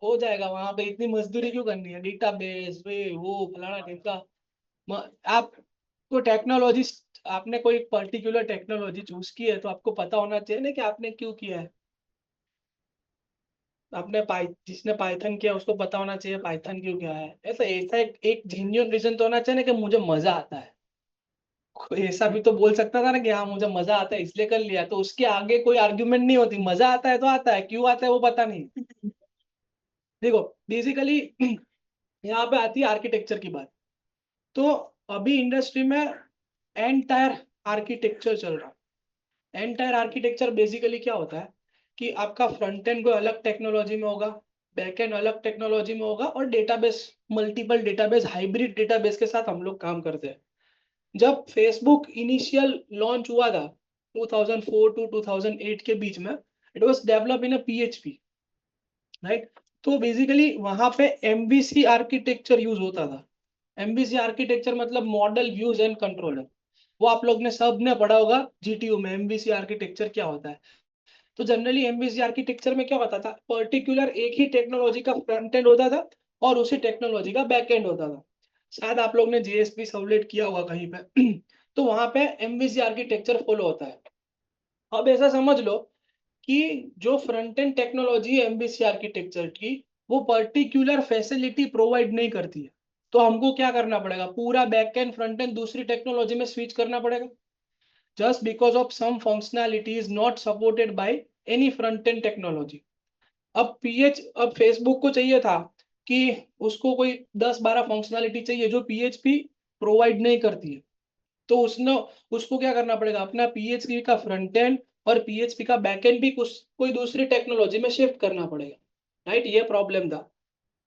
हो जाएगा, वहां पे इतनी मजदूरी क्यों करनी है, डेटाबेस वे वो फलाना ढिमका। आप को टेक्नोलॉजी, आपने कोई पर्टिकुलर टेक्नोलॉजी चूज की है तो आपको पता होना चाहिए ना कि आपने क्यों किया है। आपने जिसने पाइथन किया उसको पता होना चाहिए पाइथन क्यों किया है। ऐसा ऐसा एक जेन्युइन रीजन तो होना चाहिए ना कि मुझे मजा आता है। कोई ऐसा भी तो बोल सकता था ना कि हाँ मुझे मजा आता है इसलिए कर लिया, तो उसके आगे कोई आर्ग्यूमेंट नहीं होती। मजा आता है तो आता है, क्यों आता है वो पता नहीं। देखो बेसिकली यहाँ पे आती है आर्किटेक्चर की बात। तो अभी इंडस्ट्री में एंटायर आर्किटेक्चर चल रहा है। एंटायर आर्किटेक्चर बेसिकली क्या होता है कि आपका फ्रंट एंड कोई अलग टेक्नोलॉजी में होगा, बैक एंड अलग टेक्नोलॉजी में होगा, और database multiple database hybrid database के साथ हम लोग काम करते हैं। जब फेसबुक इनिशियल लॉन्च हुआ था 2004 टू 2008 के बीच में, it was develop in PHP, right. तो बेसिकली वहां पे एमवीसी आर्किटेक्चर यूज होता था। एमवीसी आर्किटेक्चर मतलब मॉडल व्यूज एंड कंट्रोलर। वो आप लोग ने सब ने पढ़ा होगा जीटीयू में, एमवीसी आर्किटेक्चर क्या होता है। तो जनरली एमवीसी आर्किटेक्चर में क्या होता था, पर्टिकुलर एक ही टेक्नोलॉजी का फ्रंट एंड होता था और उसी टेक्नोलॉजी का बैक एंड होता था। शायद आप लोग ने जेएसपी सबलेट किया होगा कहीं पे तो वहां पे एमवीसी आर्किटेक्चर फॉलो होता है। अब ऐसा समझ लो कि जो फ्रंट एंड टेक्नोलॉजी है एमबीसी आर्किटेक्चर की, वो पर्टिकुलर फैसिलिटी प्रोवाइड नहीं करती है। तो हमको क्या करना पड़ेगा, पूरा बैक एंड फ्रंट एंड दूसरी टेक्नोलॉजी में स्विच करना पड़ेगा, just because of some functionality is not supported by any front end technology. अब फेसबुक को चाहिए था कि उसको कोई 10-12 फंक्शनैलिटी चाहिए जो पीएचपी प्रोवाइड नहीं करती है। तो उसने उसको क्या करना पड़ेगा, अपना पीएचपी का फ्रंट एंड और पीएचपी का बैक एंड भी कुछ कोई दूसरी टेक्नोलॉजी में शिफ्ट करना पड़ेगा, राइट। ये प्रॉब्लम था।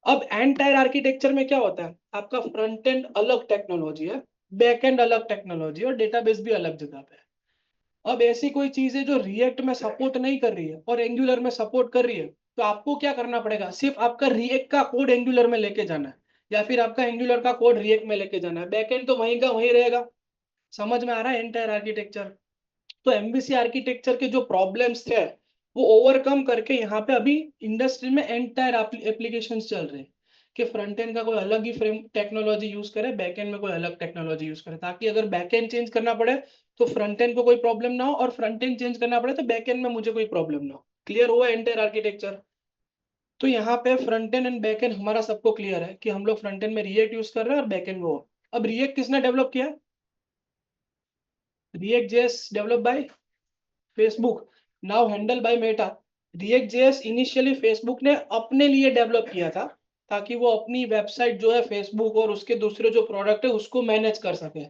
अब एंटायर आर्किटेक्चर में क्या होता है, आपका फ्रंट एंड अलग टेक्नोलॉजी है, बैक एंड अलग टेक्नोलॉजी और डेटाबेस भी अलग जगह पे है। अब ऐसी कोई चीज है जो रिएक्ट में सपोर्ट नहीं कर रही है और एंगुलर में सपोर्ट कर रही है, तो आपको क्या करना पड़ेगा, सिर्फ आपका रिएक्ट का कोड एंगुलर में लेके जाना है, या फिर आपका एंगुलर का कोड रिएक्ट में लेके जाना है, बैक एंड तो वहीं का वहीं रहेगा। समझ में आ रहा है एंटायर आर्किटेक्चर। तो एमबीसी आर्किटेक्चर के जो प्रॉब्लम्स थे वो ओवरकम करके यहाँ पे अभी इंडस्ट्री में एंटायर एप्लीकेशन चल रहे हैं कि फ्रंट एंड का कोई अलग ही फ्रेम टेक्नोलॉजी यूज करे, बैक एंड में कोई अलग टेक्नोलॉजी यूज करे, ताकि अगर बैक एंड चेंज करना पड़े तो फ्रंट एंड को कोई प्रॉब्लम ना हो, और फ्रंट एंड चेंज करना पड़े तो बैक एंड में मुझे कोई प्रॉब्लम ना हो। क्लियर हुआ एंटायर आर्किटेक्चर। तो यहाँ पे front end and back and हमारा सबको क्लियर है कि हम लोग फ्रंट एंड में रिएक्ट यूज कर रहे हैं और बैक एंड वो। अब रिएक्ट किसने डेवलप किया, react JS develop by Facebook, now handle by Meta. React JS initially Facebook ने अपने लिए डेवलप किया था ताकि वो अपनी वेबसाइट जो है फेसबुक और उसके दूसरे जो प्रोडक्ट है उसको मैनेज कर सके।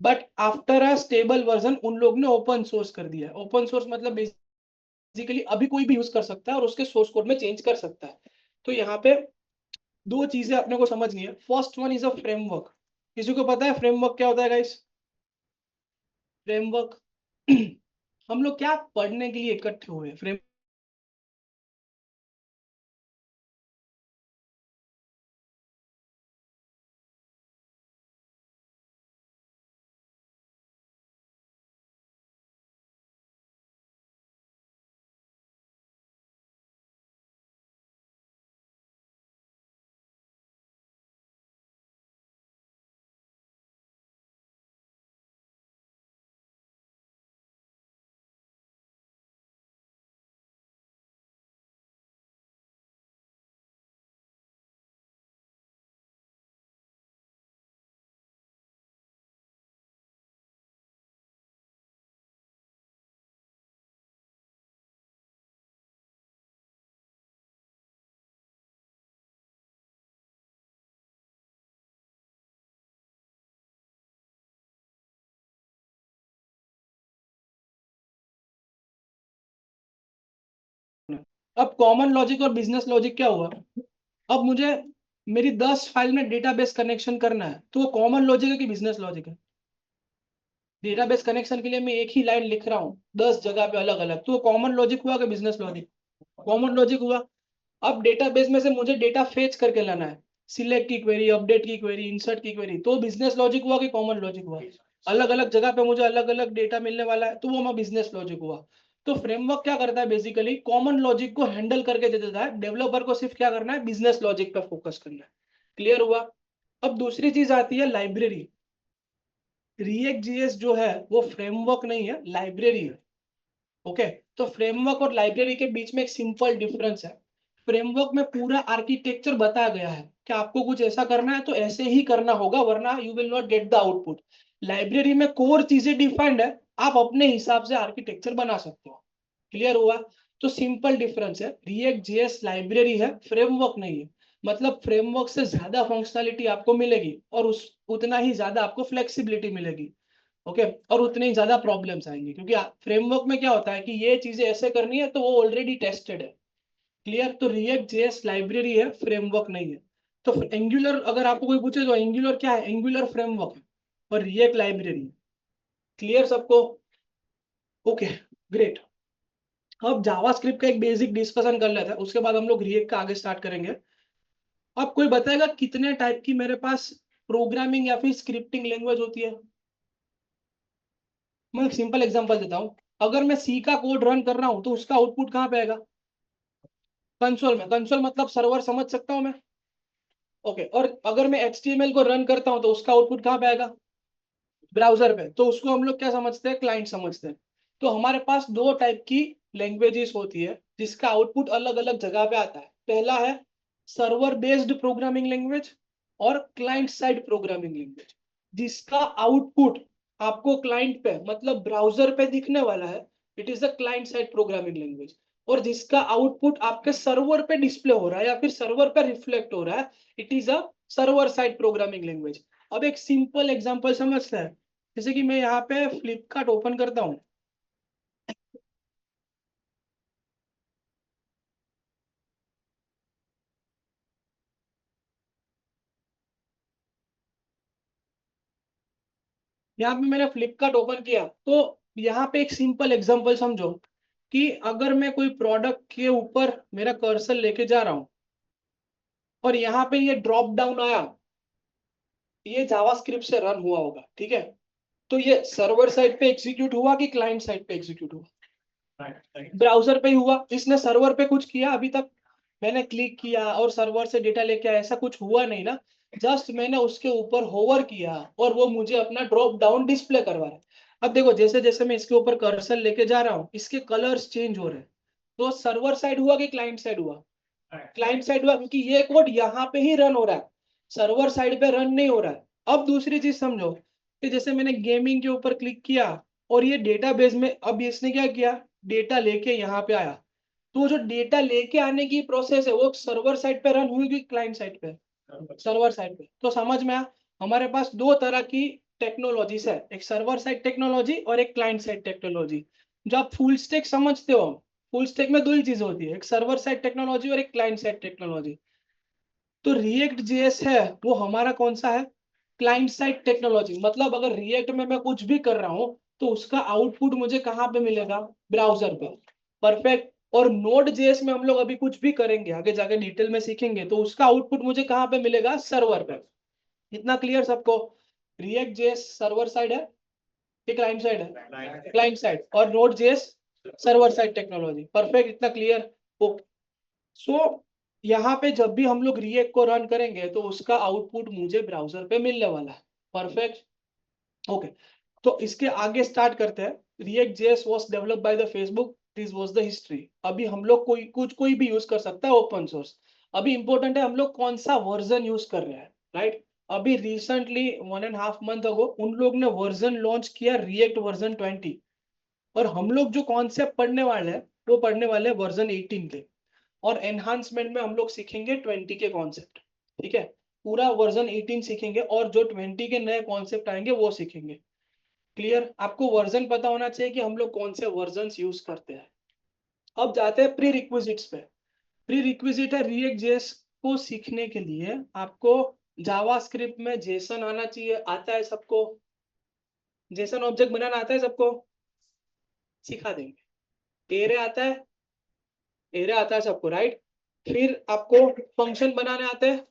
But after a stable version उन लोग ने ओपन सोर्स कर दिया। ओपन सोर्स मतलब बेसिकली अभी कोई भी यूज कर सकता है और उसके सोर्स कोड में चेंज कर सकता है। तो यहाँ पे दो चीजें अपने को समझनी है। First one is a framework. किसी को पता है फ्रेमवर्क क्या होता है गाइस, फ्रेमवर्क हम लोग क्या पढ़ने के लिए इकट्ठे हुए फ्रेम। अब कॉमन लॉजिक और बिजनेस लॉजिक क्या हुआ, अब मुझे मेरी 10 फाइल में डेटाबेस कनेक्शन करना है तो वो कॉमन लॉजिक है कि बिजनेस लॉजिक है। डेटाबेस कनेक्शन के लिए मैं एक ही लाइन लिख रहा हूँ 10 जगह पे अलग अलग, तो वो कॉमन लॉजिक हुआ कि बिजनेस लॉजिक, कॉमन लॉजिक हुआ। अब डेटाबेस में से मुझे डेटा फेच करके लाना है, सिलेक्ट की क्वेरी, अपडेट की क्वेरी, इंसर्ट की क्वेरी, तो बिजनेस लॉजिक हुआ कि कॉमन लॉजिक हुआ। अलग अलग जगह पे मुझे अलग अलग डेटा मिलने वाला है तो वो मैं बिजनेस लॉजिक हुआ। तो फ्रेमवर्क क्या करता है, बेसिकली कॉमन लॉजिक को हैंडल करके दे देता है, डेवलपर को सिर्फ क्या करना है, बिजनेस लॉजिक पे फोकस करना है। क्लियर हुआ। अब दूसरी चीज आती है लाइब्रेरी। रिएक्ट जेएस जो है वो फ्रेमवर्क नहीं है, लाइब्रेरी है। ओके, तो फ्रेमवर्क और लाइब्रेरी के बीच में एक सिंपल डिफरेंस है। फ्रेमवर्क में पूरा आर्किटेक्चर बताया गया है कि आपको कुछ ऐसा करना है तो ऐसे ही करना होगा, वरना you will not get the output. Library में कोर चीजें डिफाइंड है, आप अपने हिसाब से आर्किटेक्चर बना सकते हो। क्लियर हुआ। तो सिंपल डिफरेंस है, रिएक्ट जेएस लाइब्रेरी है, फ्रेमवर्क नहीं है। मतलब फ्रेमवर्क से ज्यादा फंक्शनलिटी आपको मिलेगी और उस उतना ही ज्यादा आपको फ्लेक्सिबिलिटी मिलेगी। ओके, और उतने ही ज्यादा प्रॉब्लम्स आएंगे, क्योंकि फ्रेमवर्क में क्या होता है कि ये चीजें ऐसे करनी है तो वो ऑलरेडी टेस्टेड है। क्लियर। तो रिएक्ट जेएस लाइब्रेरी है, फ्रेमवर्क नहीं है। तो एंगुलर अगर आपको कोई पूछे तो एंगुलर क्या है, एंगुलर फ्रेमवर्क है और रिएक्ट लाइब्रेरी है। क्लियर सबको। Okay, great. अब जावास्क्रिप्ट का एक बेसिक डिस्कशन कर लेते हैं, उसके बाद हम लोग रिएक्ट का आगे स्टार्ट करेंगे। अब कोई बताएगा कितने टाइप की मेरे पास प्रोग्रामिंग या फिर स्क्रिप्टिंग लैंग्वेज होती है। मैं एक सिंपल एग्जांपल देता हूं। अगर मैं सी का कोड रन कर रहा हूं तो उसका आउटपुट कहां पे आएगा, कंसोल में। कंसोल मतलब सर्वर, समझ सकता हूं मैं। ओके, और अगर मैं एचटीएमएल को रन करता हूं तो उसका आउटपुट कहां पे आएगा, ब्राउजर पे। तो उसको हम लोग क्या समझते हैं, क्लाइंट समझते हैं। तो हमारे पास दो टाइप की लैंग्वेजेस होती है जिसका आउटपुट अलग अलग जगह पे आता है। पहला है सर्वर बेस्ड प्रोग्रामिंग लैंग्वेज और क्लाइंट साइड प्रोग्रामिंग लैंग्वेज, जिसका आउटपुट आपको क्लाइंट पे मतलब ब्राउजर पे दिखने वाला है, it is the client side programming language. और जिसका आउटपुट आपके सर्वर पे डिस्प्ले हो रहा है या फिर सर्वर पे रिफ्लेक्ट हो रहा है, it is a server side programming language. अब एक सिंपल एग्जांपल समझते हैं। जैसे कि मैं यहाँ पे फ्लिपकार्ट ओपन करता हूँ। यहाँ पे मैंने फ्लिपकार्ट ओपन किया तो यहाँ पे एक सिंपल एग्जांपल समझो कि अगर मैं कोई प्रोडक्ट के ऊपर मेरा कर्सर लेके जा रहा हूँ और यहाँ पे ये ड्रॉप डाउन आया, ये जावास्क्रिप्ट से रन हुआ होगा, ठीक है। तो ये सर्वर साइड पे एग्जीक्यूट हुआ कि क्लाइंट साइड पे एग्जीक्यूट हुआ, ब्राउजर पे ही हुआ। इसने सर्वर पे कुछ किया अभी तक, मैंने क्लिक किया और सर्वर से डेटा लेके आया, ऐसा कुछ हुआ नहीं ना। जस्ट मैंने उसके ऊपर होवर किया और वो मुझे अपना ड्रॉप डाउन डिस्प्ले करवा रहा है। अब देखो, जैसे जैसे मैं इसके ऊपर कर्सर लेके जा रहा हूँ इसके कलर्स चेंज हो रहे हैं। तो सर्वर साइड हुआ कि क्लाइंट साइड हुआ, क्लाइंट साइड हुआ, क्योंकि ये कोड यहाँ पे ही रन हो रहा है, सर्वर साइड पे रन नहीं हो रहा है। अब दूसरी चीज समझो कि जैसे मैंने गेमिंग के ऊपर क्लिक किया और ये डेटाबेस में, अब इसने क्या किया, डेटा लेके यहाँ पे आया। तो जो डेटा लेके आने की प्रोसेस है वो सर्वर साइड पे रन हुई कि क्लाइंट साइड पे, सर्वर साइड पे। तो समझ में आया, हमारे पास दो तरह की टेक्नोलॉजीज है, एक सर्वर साइड टेक्नोलॉजी और एक क्लाइंट साइड टेक्नोलॉजी। जो आप फुल स्टैक समझते हो, फुल स्टैक में दो ही चीजें होती है, एक सर्वर साइड टेक्नोलॉजी और एक क्लाइंट साइड टेक्नोलॉजी। तो रिएक्ट जेएस है वो हमारा कौन सा है, क्लाइंट साइड टेक्नोलॉजी। मतलब अगर रिएक्ट में मैं कुछ भी कर रहा हूँ तो उसका आउटपुट मुझे कहाँ पे मिलेगा, ब्राउजर पे। परफेक्ट। और नोड जेएस में हम लोग अभी कुछ भी करेंगे, आगे जाके डिटेल में सीखेंगे, तो उसका आउटपुट मुझे कहाँ पे मिलेगा, सर्वर पे। इतना क्लियर सबको। रिएक्ट जेएस सर्वर साइड है कि क्लाइंट साइड है, क्लाइंट साइड। और node JS server side technology. Perfect, इतना क्लियर। ओके, सो यहाँ पे जब भी हम लोग रिएक्ट को रन करेंगे तो उसका आउटपुट मुझे ब्राउजर पे मिलने वाला है। परफेक्ट। ओके, तो इसके आगे स्टार्ट करते हैं। React JS was developed by the Facebook, this was the history. अभी हम लोग कोई भी यूज कर सकता है, ओपन सोर्स। अभी इंपॉर्टेंट है हम लोग कौन सा वर्जन यूज कर रहे हैं, राइट। अभी रिसेंटली 1.5 मंथ अगो उन लोग ने वर्जन लॉन्च किया, रिएक्ट वर्जन 20। और हम लोग जो कॉन्सेप्ट पढ़ने वाले हैं वो पढ़ने वाले हैं वर्जन 18 के। और एनहांसमेंट में हम लोग सीखेंगे 20 के कॉन्सेप्ट, ठीक है। पूरा वर्जन 18 सीखेंगे और जो 20 के नए कॉन्सेप्ट आएंगे वो सीखेंगे। क्लियर। आपको वर्जन पता होना चाहिए कि हम लोग कौन से वर्जन यूज करते हैं। अब जाते हैं प्री रिक्विजिट्स पे। प्री रिक्विजिट है रिएक्ट जेएस को सीखने के लिए आपको जावास्क्रिप्ट में जेसन आना चाहिए, आता है सबको, जेसन ऑब्जेक्ट बनाना आता है सबको, सिखा देंगे। एरे आता है, एरे आता है सबको, राइट। फिर आपको फंक्शन बनाने आते हैं,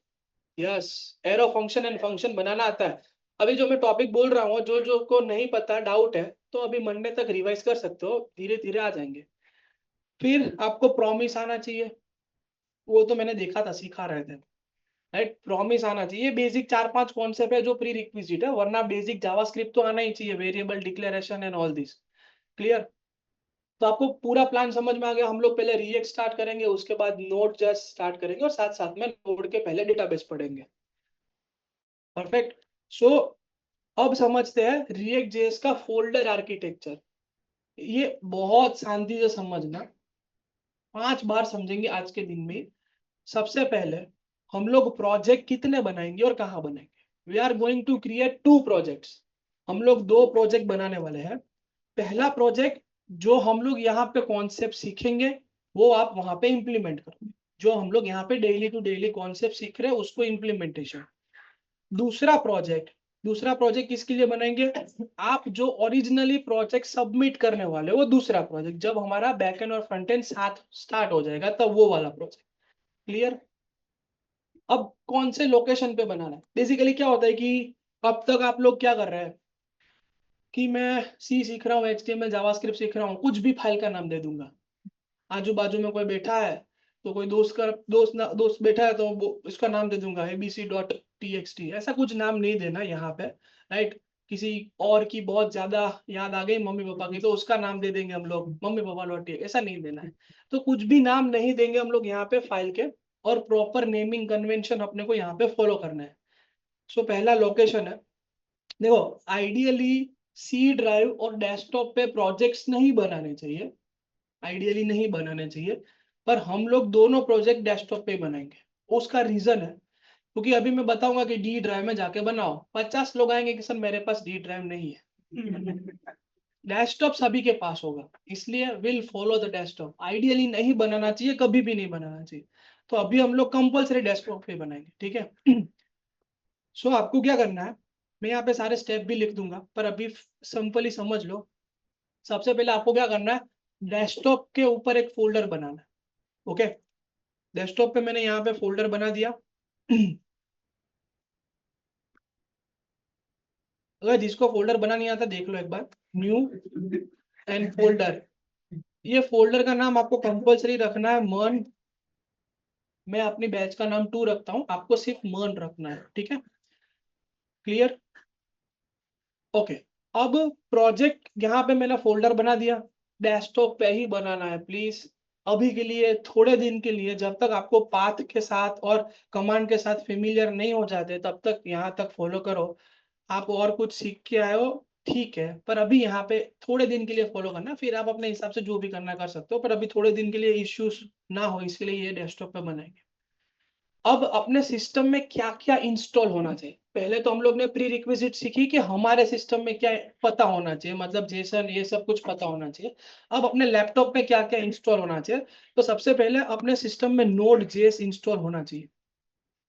yes, arrow function and function बनाना आता है। अभी जो मैं टॉपिक बोल रहा हूँ, जो जो को नहीं पता, डाउट है, तो अभी मंडे तक रिवाइज कर सकते हो, धीरे धीरे आ जाएंगे। फिर आपको प्रॉमिस आना चाहिए, वो तो मैंने देखा था, सिखा रहे थे, राइट। प्रॉमिस आना चाहिए, बेसिक 4-5 कॉन्सेप्ट है जो प्री रिक्विजिट है, वरना बेसिक जावास्क्रिप्ट तो आना ही चाहिए, variable declaration and all this. Clear? तो आपको पूरा प्लान समझ में आ गया। हम लोग पहले रिएक्ट स्टार्ट करेंगे, उसके बाद नोड जस्ट स्टार्ट करेंगे, और साथ साथ में नोड के पहले डेटाबेस पढ़ेंगे। परफेक्ट। सो अब समझते हैं रिएक्ट जेएस का फोल्डर आर्किटेक्चर। ये बहुत शांति से समझना, 5 बार समझेंगे आज के दिन में। सबसे पहले हम लोग प्रोजेक्ट कितने बनाएंगे और कहाँ बनाएंगे। We are going to create 2 projects. हम लोग 2 प्रोजेक्ट बनाने वाले हैं। पहला प्रोजेक्ट, जो हम लोग यहाँ पे कॉन्सेप्ट सीखेंगे वो आप वहां पे इंप्लीमेंट करोगे, जो हम लोग यहाँ पे डेली टू डेली कॉन्सेप्ट सीख रहे हैं उसको इंप्लीमेंटेशन। दूसरा प्रोजेक्ट किसके लिए बनाएंगे, आप जो ओरिजिनली प्रोजेक्ट सबमिट करने वाले हो वो दूसरा प्रोजेक्ट, जब हमारा बैकएंड और फ्रंट एंड साथ स्टार्ट हो जाएगा तब वो वाला प्रोजेक्ट। क्लियर? अब कौन से लोकेशन पे बनाना है। बेसिकली क्या होता है कि अब तक आप लोग क्या कर रहे हैं कि मैं सी सीख रहा हूँ, HTML जावास्क्रिप्ट सीख रहा हूँ, कुछ भी फाइल का नाम दे दूंगा। आजू बाजू में कोई बैठा है तो कोई दोस्त बैठा है तो वो इसका नाम दे दूंगा abc.txt। ऐसा कुछ नाम नहीं देना यहाँ पे, राइट। किसी और की बहुत ज्यादा याद आ गई मम्मी पापा की तो उसका नाम दे देंगे हम लोग मम्मी पापा डॉट, ऐसा नहीं देना है। तो कुछ भी नाम नहीं देंगे हम लोग यहाँ पे फाइल के, और प्रॉपर नेमिंग कन्वेंशन अपने को यहाँ पे फॉलो करना है। सो पहला लोकेशन है, देखो आइडियली सी ड्राइव और डेस्कटॉप पे प्रोजेक्ट्स नहीं बनाने चाहिए, आइडियली नहीं बनाने चाहिए, पर हम लोग दोनों प्रोजेक्ट डेस्कटॉप पे बनाएंगे। उसका रीजन है क्योंकि अभी मैं बताऊंगा कि डी ड्राइव में जाके बनाओ, 50 लोग आएंगे कि सर मेरे पास डी ड्राइव नहीं है। डेस्कटॉप सभी के पास होगा, इसलिए will follow the desktop. Ideally नहीं बनाना चाहिए, कभी भी नहीं बनाना चाहिए। तो अभी हम लोग कंपलसरी डेस्कटॉप पे बनाएंगे, ठीक है। सो आपको क्या करना है, मैं यहाँ पे सारे स्टेप भी लिख दूंगा, पर अभी सिंपली समझ लो। सबसे पहले आपको क्या करना है, डेस्कटॉप के ऊपर एक फोल्डर बनाना है। ओके, डेस्कटॉप पे मैंने यहाँ पे फोल्डर बना दिया। अगर जिसको फोल्डर बना नहीं आता देख लो एक बार, न्यू एंड फोल्डर। ये फोल्डर का नाम आपको कंपलसरी रखना है मन। मैं अपनी बैच का नाम 2 रखता हूँ, आपको सिर्फ मन रखना है, ठीक है। क्लियर? ओके। अब प्रोजेक्ट यहाँ पे मैंने फोल्डर बना दिया, डेस्कटॉप पे ही बनाना है प्लीज। अभी के लिए, थोड़े दिन के लिए, जब तक आपको पाथ के साथ और कमांड के साथ फेमिलियर नहीं हो जाते तब तक यहाँ तक फॉलो करो। आप और कुछ सीख के आए हो ठीक है, पर अभी यहाँ पे थोड़े दिन के लिए फॉलो करना, फिर आप अपने हिसाब से जो भी करना कर सकते हो, पर अभी थोड़े दिन के लिए इश्यूज ना हो इसके लिए ये डेस्कटॉप पे बनाएंगे। अब अपने सिस्टम में क्या क्या इंस्टॉल होना चाहिए, पहले तो हम लोग ने प्री रिक्विजिट सीखी कि हमारे सिस्टम में क्या पता होना चाहिए, मतलब जेसन ये सब कुछ पता होना चाहिए। अब अपने लैपटॉप में क्या क्या इंस्टॉल होना चाहिए, तो सबसे पहले अपने सिस्टम में नोड जेएस इंस्टॉल होना चाहिए।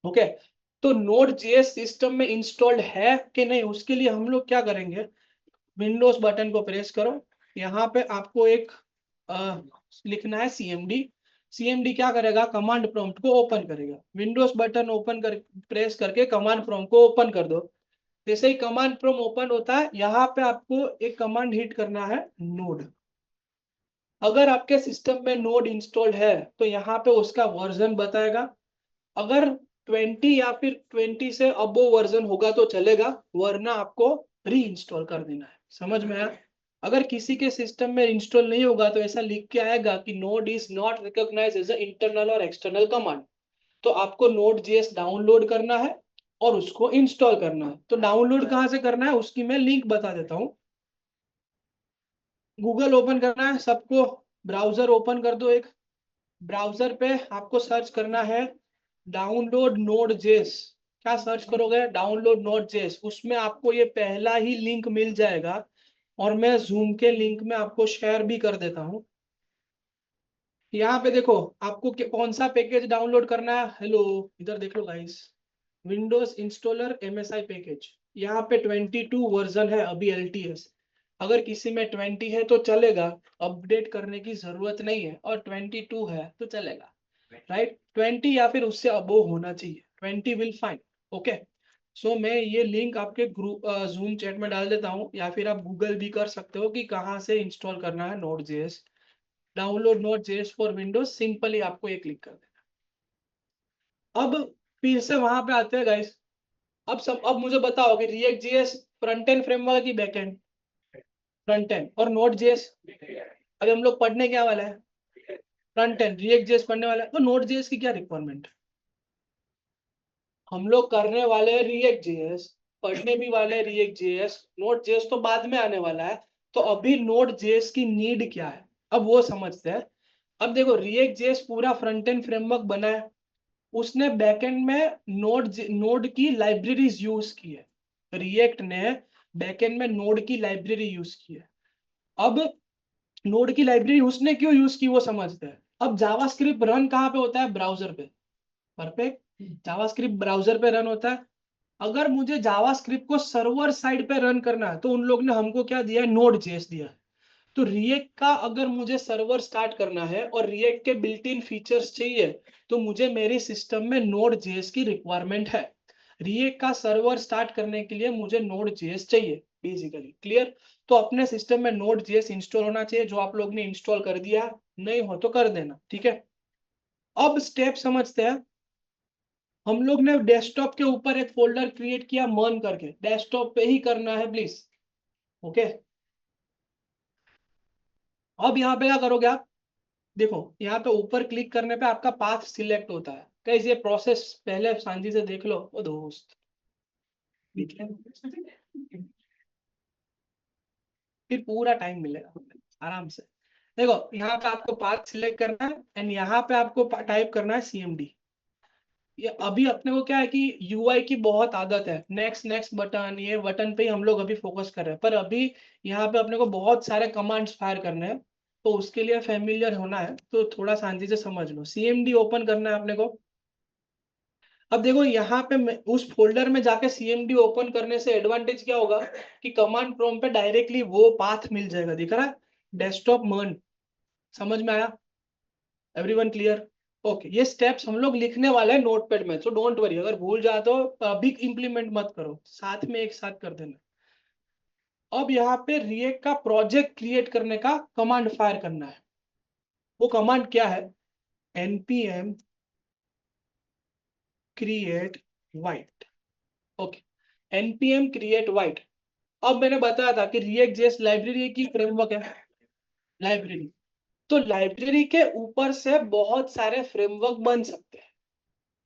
ओके, तो नोड जेएस सिस्टम में इंस्टॉल्ड है कि नहीं, उसके लिए हम लोग क्या करेंगे, विंडोज बटन को प्रेस करो। यहाँ पे आपको एक लिखना है सीएमडी। सीएमडी क्या करेगा, कमांड प्रॉम्प्ट को ओपन करेगा। विंडोज बटन ओपन कर प्रेस करके कमांड प्रॉम्प्ट को ओपन कर दो। जैसे ही कमांड प्रॉम्प्ट ओपन होता है, यहाँ पे आपको एक कमांड हिट करना है, नोड। अगर आपके सिस्टम में नोड इंस्टॉल्ड है तो यहाँ पे उसका वर्जन बताएगा। अगर 20 या फिर 20 से अबो वर्जन होगा तो चलेगा, वरना आपको री इंस्टॉल कर देना है। समझ में आया? अगर किसी के सिस्टम में इंस्टॉल नहीं होगा तो ऐसा लिख के आएगा कि node is not recognise as a internal और एक्सटर्नल कमांड। तो आपको नोड जेएस डाउनलोड करना है और उसको इंस्टॉल करना है। तो डाउनलोड कहाँ से करना है उसकी मैं लिंक बता देता हूँ। गूगल ओपन करना है सबको, ब्राउजर ओपन कर दो एक। ब्राउजर पे आपको सर्च करना है डाउनलोड नोड जेएस। क्या सर्च करोगे, डाउनलोड नोड जेएस, उसमें आपको ये पहला ही लिंक मिल जाएगा। और मैं जूम के लिंक में आपको शेयर भी कर देता हूँ। यहाँ पे देखो आपको कौन सा पैकेज डाउनलोड करना है। हेलो, इधर देख लो guys, Windows installer MSI package. यहाँ पे 22 वर्जन है अभी एलटीएस। अगर किसी में 20 है तो चलेगा, अपडेट करने की जरूरत नहीं है, और 22 है तो चलेगा, राइट। 20 या फिर उससे अबोव होना चाहिए, 20 विल फाइन। ओके, सो मैं ये लिंक आपके ग्रुप जूम चैट में डाल देता हूँ, या फिर आप गूगल भी कर सकते हो कि कहाँ से इंस्टॉल करना है node JS. Download node JS for Windows, simply आपको एक क्लिक कर देना। अब फिर से वहां पे आते हैं गाइस। अब मुझे बताओ कि react JS front end framework की बैक एंड? Front and. और नोड जेएस अभी हम लोग पढ़ने क्या वाला है? Front end. रिएक्ट जेएस पढ़ने वाला है, तो नोड जेएस की क्या रिक्वायरमेंट? हम लोग करने वाले हैं रिएक्ट जेएस, पढ़ने भी वाले हैं रिएक्ट जेएस। नोड जेएस तो बाद में आने वाला है। तो अभी नोड जेएस की नीड क्या है, अब वो समझते हैं। अब देखो, रिएक्ट जेएस पूरा फ्रंट एंड फ्रेमवर्क बना है, उसने बैकएंड में नोड की लाइब्रेरीज यूज की है। रिएक्ट ने बैकएंड में नोड की लाइब्रेरी यूज की है। अब नोड की लाइब्रेरी उसने क्यों यूज की वो समझते हैं। अब जावास्क्रिप्ट रन कहाँ पे होता है? ब्राउजर पे। परफेक्ट। जावास्क्रिप्ट ब्राउजर पे रन होता है। अगर मुझे जावास्क्रिप्ट को सर्वर साइड पे रन करना है, तो उन लोग ने हमको क्या दिया है? नोड जेएस दिया है। तो रिएक्ट का अगर मुझे सर्वर स्टार्ट करना है और रिएक्ट के बिल्ट इन फीचर्स चाहिए, तो मुझे मेरी सिस्टम में नोड जेएस की रिक्वायरमेंट है। रिएक्ट का सर्वर स्टार्ट करने के लिए मुझे नोड जेएस चाहिए बेसिकली। क्लियर? तो अपने सिस्टम में नोड जेएस इंस्टॉल होना चाहिए, जो आप लोग ने इंस्टॉल कर दिया, नहीं हो तो कर देना, ठीक है। अब स्टेप समझते हैं। हम लोग ने डेस्कटॉप के ऊपर एक फोल्डर क्रिएट किया मर्न करके, डेस्कटॉप पे ही करना है प्लीज। ओके। अब यहाँ पे क्या करोगे आप? देखो, यहाँ पे ऊपर क्लिक करने पे आपका पाथ सिलेक्ट होता है। कैसे ये प्रोसेस पहले शांति से देख लो ओ दोस्त, ठीक है? फिर पूरा टाइम मिलेगा आराम से। देखो, यहाँ पे आपको पाथ सिलेक्ट करना है एंड यहाँ पे आपको टाइप करना है सीएमडी। ये अभी अपने को क्या है कि यूआई की बहुत आदत है, नेक्स्ट नेक्स्ट बटन, ये बटन पे ही हम लोग अभी फोकस कर रहे हैं। पर अभी यहाँ पे अपने को बहुत सारे कमांड्स फायर करने हैं, तो उसके लिए फेमिलियर होना है, तो थोड़ा शांति से समझ लो। सीएमडी ओपन करना है अपने को। अब देखो, यहाँ पे उस फोल्डर में जाके सीएमडी ओपन करने से एडवांटेज क्या होगा कि कमांड प्रॉम्प्ट पे डायरेक्टली वो पाथ मिल जाएगा, दिख रहा है? डेस्कटॉप मर्न। समझ में आया? Everyone clear? ओके। ये स्टेप्स हम लोग लिखने वाले हैं नोटपैड में, सो डोंट वरी। अगर भूल जाए तो अभी इंप्लीमेंट मत करो, साथ में एक साथ कर देना। अब यहाँ पे रिएक्ट का प्रोजेक्ट क्रिएट करने का कमांड फायर करना है। वो कमांड क्या है? npm create white। Okay, npm create white। अब मैंने बताया था कि रिएक्ट जेएस लाइब्रेरी की फ्रेमवर्क है, लाइब्रेरी। तो लाइब्रेरी के ऊपर से बहुत सारे फ्रेमवर्क बन सकते हैं।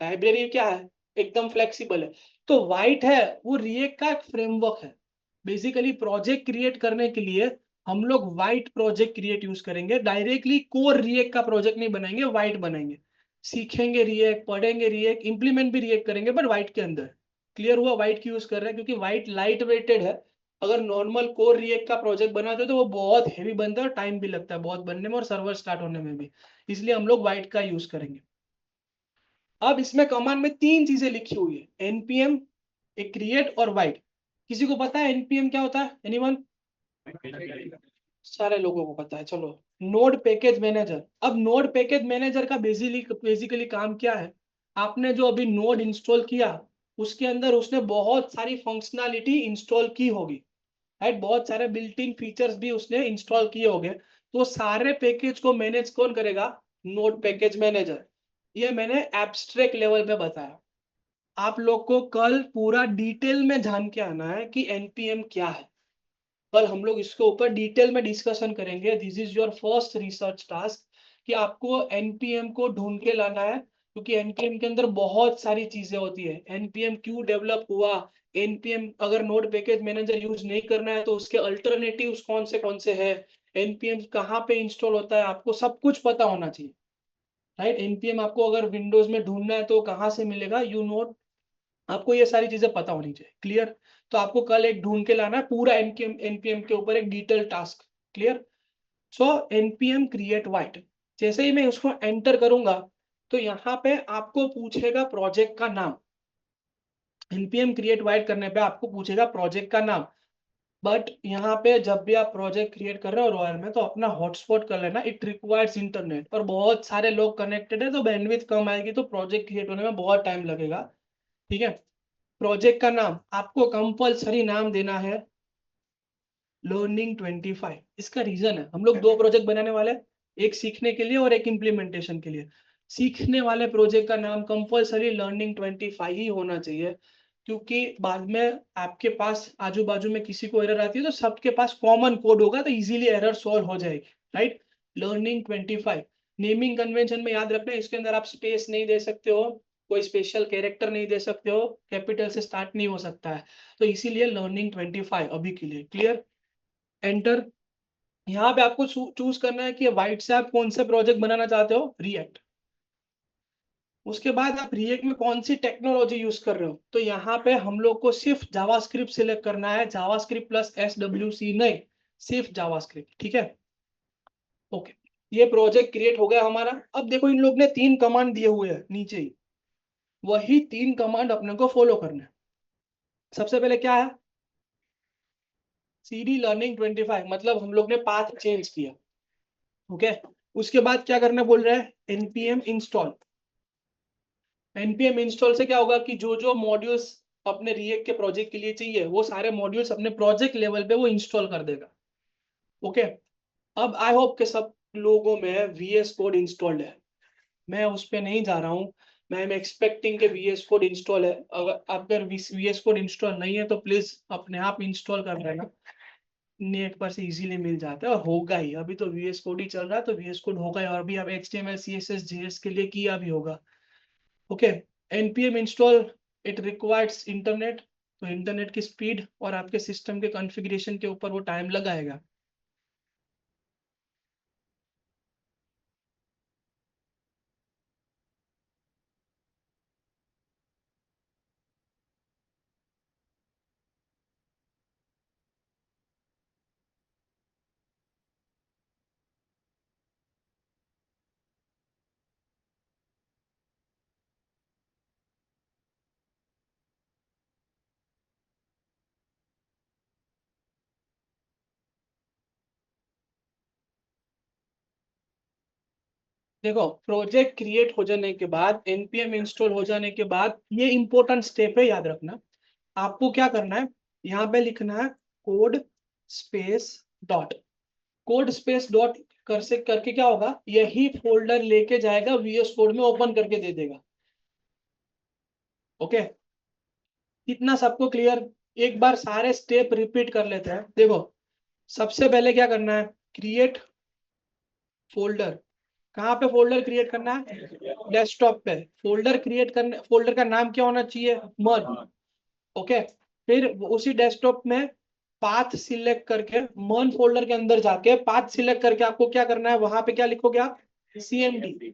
लाइब्रेरी क्या है? एकदम फ्लेक्सिबल है। तो वाइट है, वो रिएक्ट का एक फ्रेमवर्क है। बेसिकली प्रोजेक्ट क्रिएट करने के लिए हम लोग वाइट प्रोजेक्ट क्रिएट यूज करेंगे, डायरेक्टली कोर रिएक्ट का प्रोजेक्ट नहीं बनाएंगे, वाइट बनाएंगे। सीखेंगे रिएक्ट, पढ़ेंगे रिएक्ट, इंप्लीमेंट भी रिएक्ट करेंगे, बट वाइट के अंदर। क्लियर हुआ? वाइट की यूज कर रहे हैं क्योंकि वाइट लाइट वेटेड है। अगर नॉर्मल कोर रिएक्ट का प्रोजेक्ट बनाते हो तो वो बहुत हैवी बनता है और टाइम भी लगता है बहुत बनने में और सर्वर स्टार्ट होने में भी। इसलिए हम लोग वाइट का यूज करेंगे। अब इसमें कमांड में तीन चीजें लिखी हुई है, एनपीएम, एक क्रिएट और वाइट। किसी को पता है एनपीएम क्या होता है? एनीवन? सारे लोगों को पता है, चलो। Node package manager. अब नोड पैकेज मैनेजर का बेसिकली काम क्या है? आपने जो अभी नोड इंस्टॉल किया, उसके अंदर उसने बहुत सारी फंक्शनैलिटी इंस्टॉल की होगी, राइट? बहुत सारे बिल्ट इन फीचर्स भी उसने इंस्टॉल किए होंगे। तो सारे पैकेज को मैनेज कौन करेगा? Node package manager. ये मैंने एब्स्ट्रैक्ट लेवल पे बताया। आप लोग को कल पूरा डिटेल में जान के आना है कि एनपीएम क्या है। कल हम लोग इसके ऊपर डिटेल में डिस्कशन करेंगे। This is your first research task कि आपको एनपीएम को ढूंढ के लाना है, क्योंकि एनपीएम के अंदर बहुत सारी चीजें होती है। एनपीएम क्यों डेवलप हुआ, एनपीएम अगर नोड पैकेज मैनेजर यूज नहीं करना है तो उसके अल्टरनेटिव्स कौन से हैं, एनपीएम कहाँ पे इंस्टॉल होता है, आपको सब कुछ पता होना चाहिए, राइट? एनपीएम आपको अगर विंडोज में ढूंढना है तो कहाँ से मिलेगा? यू नोट, आपको ये सारी चीजें पता होनी चाहिए। क्लियर? तो आपको कल एक ढूंढ के लाना है पूरा एनपीएम एनपीएम के ऊपर एक डिटेल टास्क। क्लियर? सो एनपीएम क्रिएट वाइट, जैसे ही मैं उसको एंटर करूंगा तो यहाँ पे आपको पूछेगा प्रोजेक्ट का नाम। एनपीएम क्रिएट वाइट करने पे आपको पूछेगा प्रोजेक्ट का नाम। बट यहाँ पे जब भी आप प्रोजेक्ट क्रिएट कर रहे हो रॉयल में, तो अपना हॉटस्पॉट कर लेना, इट रिक्वायर्स इंटरनेट। और बहुत सारे लोग कनेक्टेड है तो बैंडविड्थ कम आएगी, तो प्रोजेक्ट क्रिएट होने में बहुत टाइम लगेगा, ठीक है? प्रोजेक्ट का नाम आपको कंपलसरी नाम देना है लर्निंग 25। इसका रीजन है, हम लोग दो प्रोजेक्ट बनाने वाले हैं, एक सीखने के लिए और एक इम्प्लीमेंटेशन के लिए। सीखने वाले प्रोजेक्ट का नाम कंपलसरी लर्निंग 25 ही होना चाहिए, क्योंकि बाद में आपके पास आजू बाजू में किसी को एरर आती है तो सबके पास कॉमन कोड होगा, तो इजीली एरर सॉल्व हो जाएगी, राइट। लर्निंग 25 नेमिंग कन्वेंशन में याद रखना है, इसके अंदर आप स्पेस नहीं दे सकते हो, कोई स्पेशल कैरेक्टर नहीं दे सकते हो, कैपिटल से स्टार्ट नहीं हो सकता है, तो इसीलिए लर्निंग 25 अभी के लिए। क्लियर? एंटर। यहाँ पे आपको चूज करना है कि व्हाइट से आप कौन सा प्रोजेक्ट बनाना चाहते हो, रिएक्ट। उसके बाद आप रिएक्ट में कौन सी टेक्नोलॉजी यूज कर रहे हो, तो यहाँ पे हम लोग को सिर्फ जावास्क्रिप्ट सिलेक्ट करना है, जावास्क्रिप्ट प्लस SWC नहीं, सिर्फ जावास्क्रिप्ट, ठीक है। ओके, ये प्रोजेक्ट क्रिएट हो गया हमारा। अब देखो इन लोग ने 3 कमांड दिए हुए हैं नीचे ही, वही 3 कमांड अपने को फॉलो करना है। सबसे पहले क्या है, CD लर्निंग 25, मतलब हम लोग ने पाथ चेंज किया, ओके। उसके बाद क्या करना बोल रहा है, npm इंस्टॉल। npm इंस्टॉल से क्या होगा कि जो जो मॉड्यूल्स अपने रिएक्ट के प्रोजेक्ट के लिए चाहिए वो सारे मॉड्यूल्स अपने प्रोजेक्ट लेवल पे वो इंस्टॉल कर देगा, ओके। अब आई होप के सब लोगों में VS कोड इंस्टॉल्ड है, मैं उस पर नहीं जा रहा हूँ। मैं एक्सपेक्टिंग के VS कोड इंस्टॉल है, अगर VS कोड इंस्टॉल नहीं है तो प्लीज अपने आप इंस्टॉल कर लेना, नेट पर से इजीली मिल जाता है, और होगा ही, अभी तो VS कोड ही चल रहा है तो VS कोड होगा ही, और अभी अब HTML CSS JS के लिए किया भी होगा, okay. npm install, it requires internet, तो इंटरनेट की स्पीड और आपके सिस्टम के कॉन्फ़िगरेशन के ऊपर वो टाइम लगाएगा। देखो, प्रोजेक्ट क्रिएट हो जाने के बाद, npm इंस्टॉल हो जाने के बाद, ये इंपॉर्टेंट स्टेप है, याद रखना। आपको क्या करना है, यहाँ पे लिखना है code space dot, code space dot कर से करके क्या होगा, यही फोल्डर लेके जाएगा VS कोड में, ओपन करके दे देगा, ओके। इतना सबको क्लियर? एक बार सारे स्टेप रिपीट कर लेते हैं। देखो, सबसे पहले क्या करना है, क्रिएट फोल्डर। कहाँ पे फोल्डर क्रिएट करना है, डेस्कटॉप पे। फोल्डर क्रिएट करने, फोल्डर का नाम क्या होना चाहिए, मर्ज, ओके। फिर उसी डेस्कटॉप में पाथ सिलेक्ट करके मर्ज फोल्डर के अंदर जाके पाथ सिलेक्ट करके आपको क्या करना है, वहां पे क्या लिखोगे आप, CMD।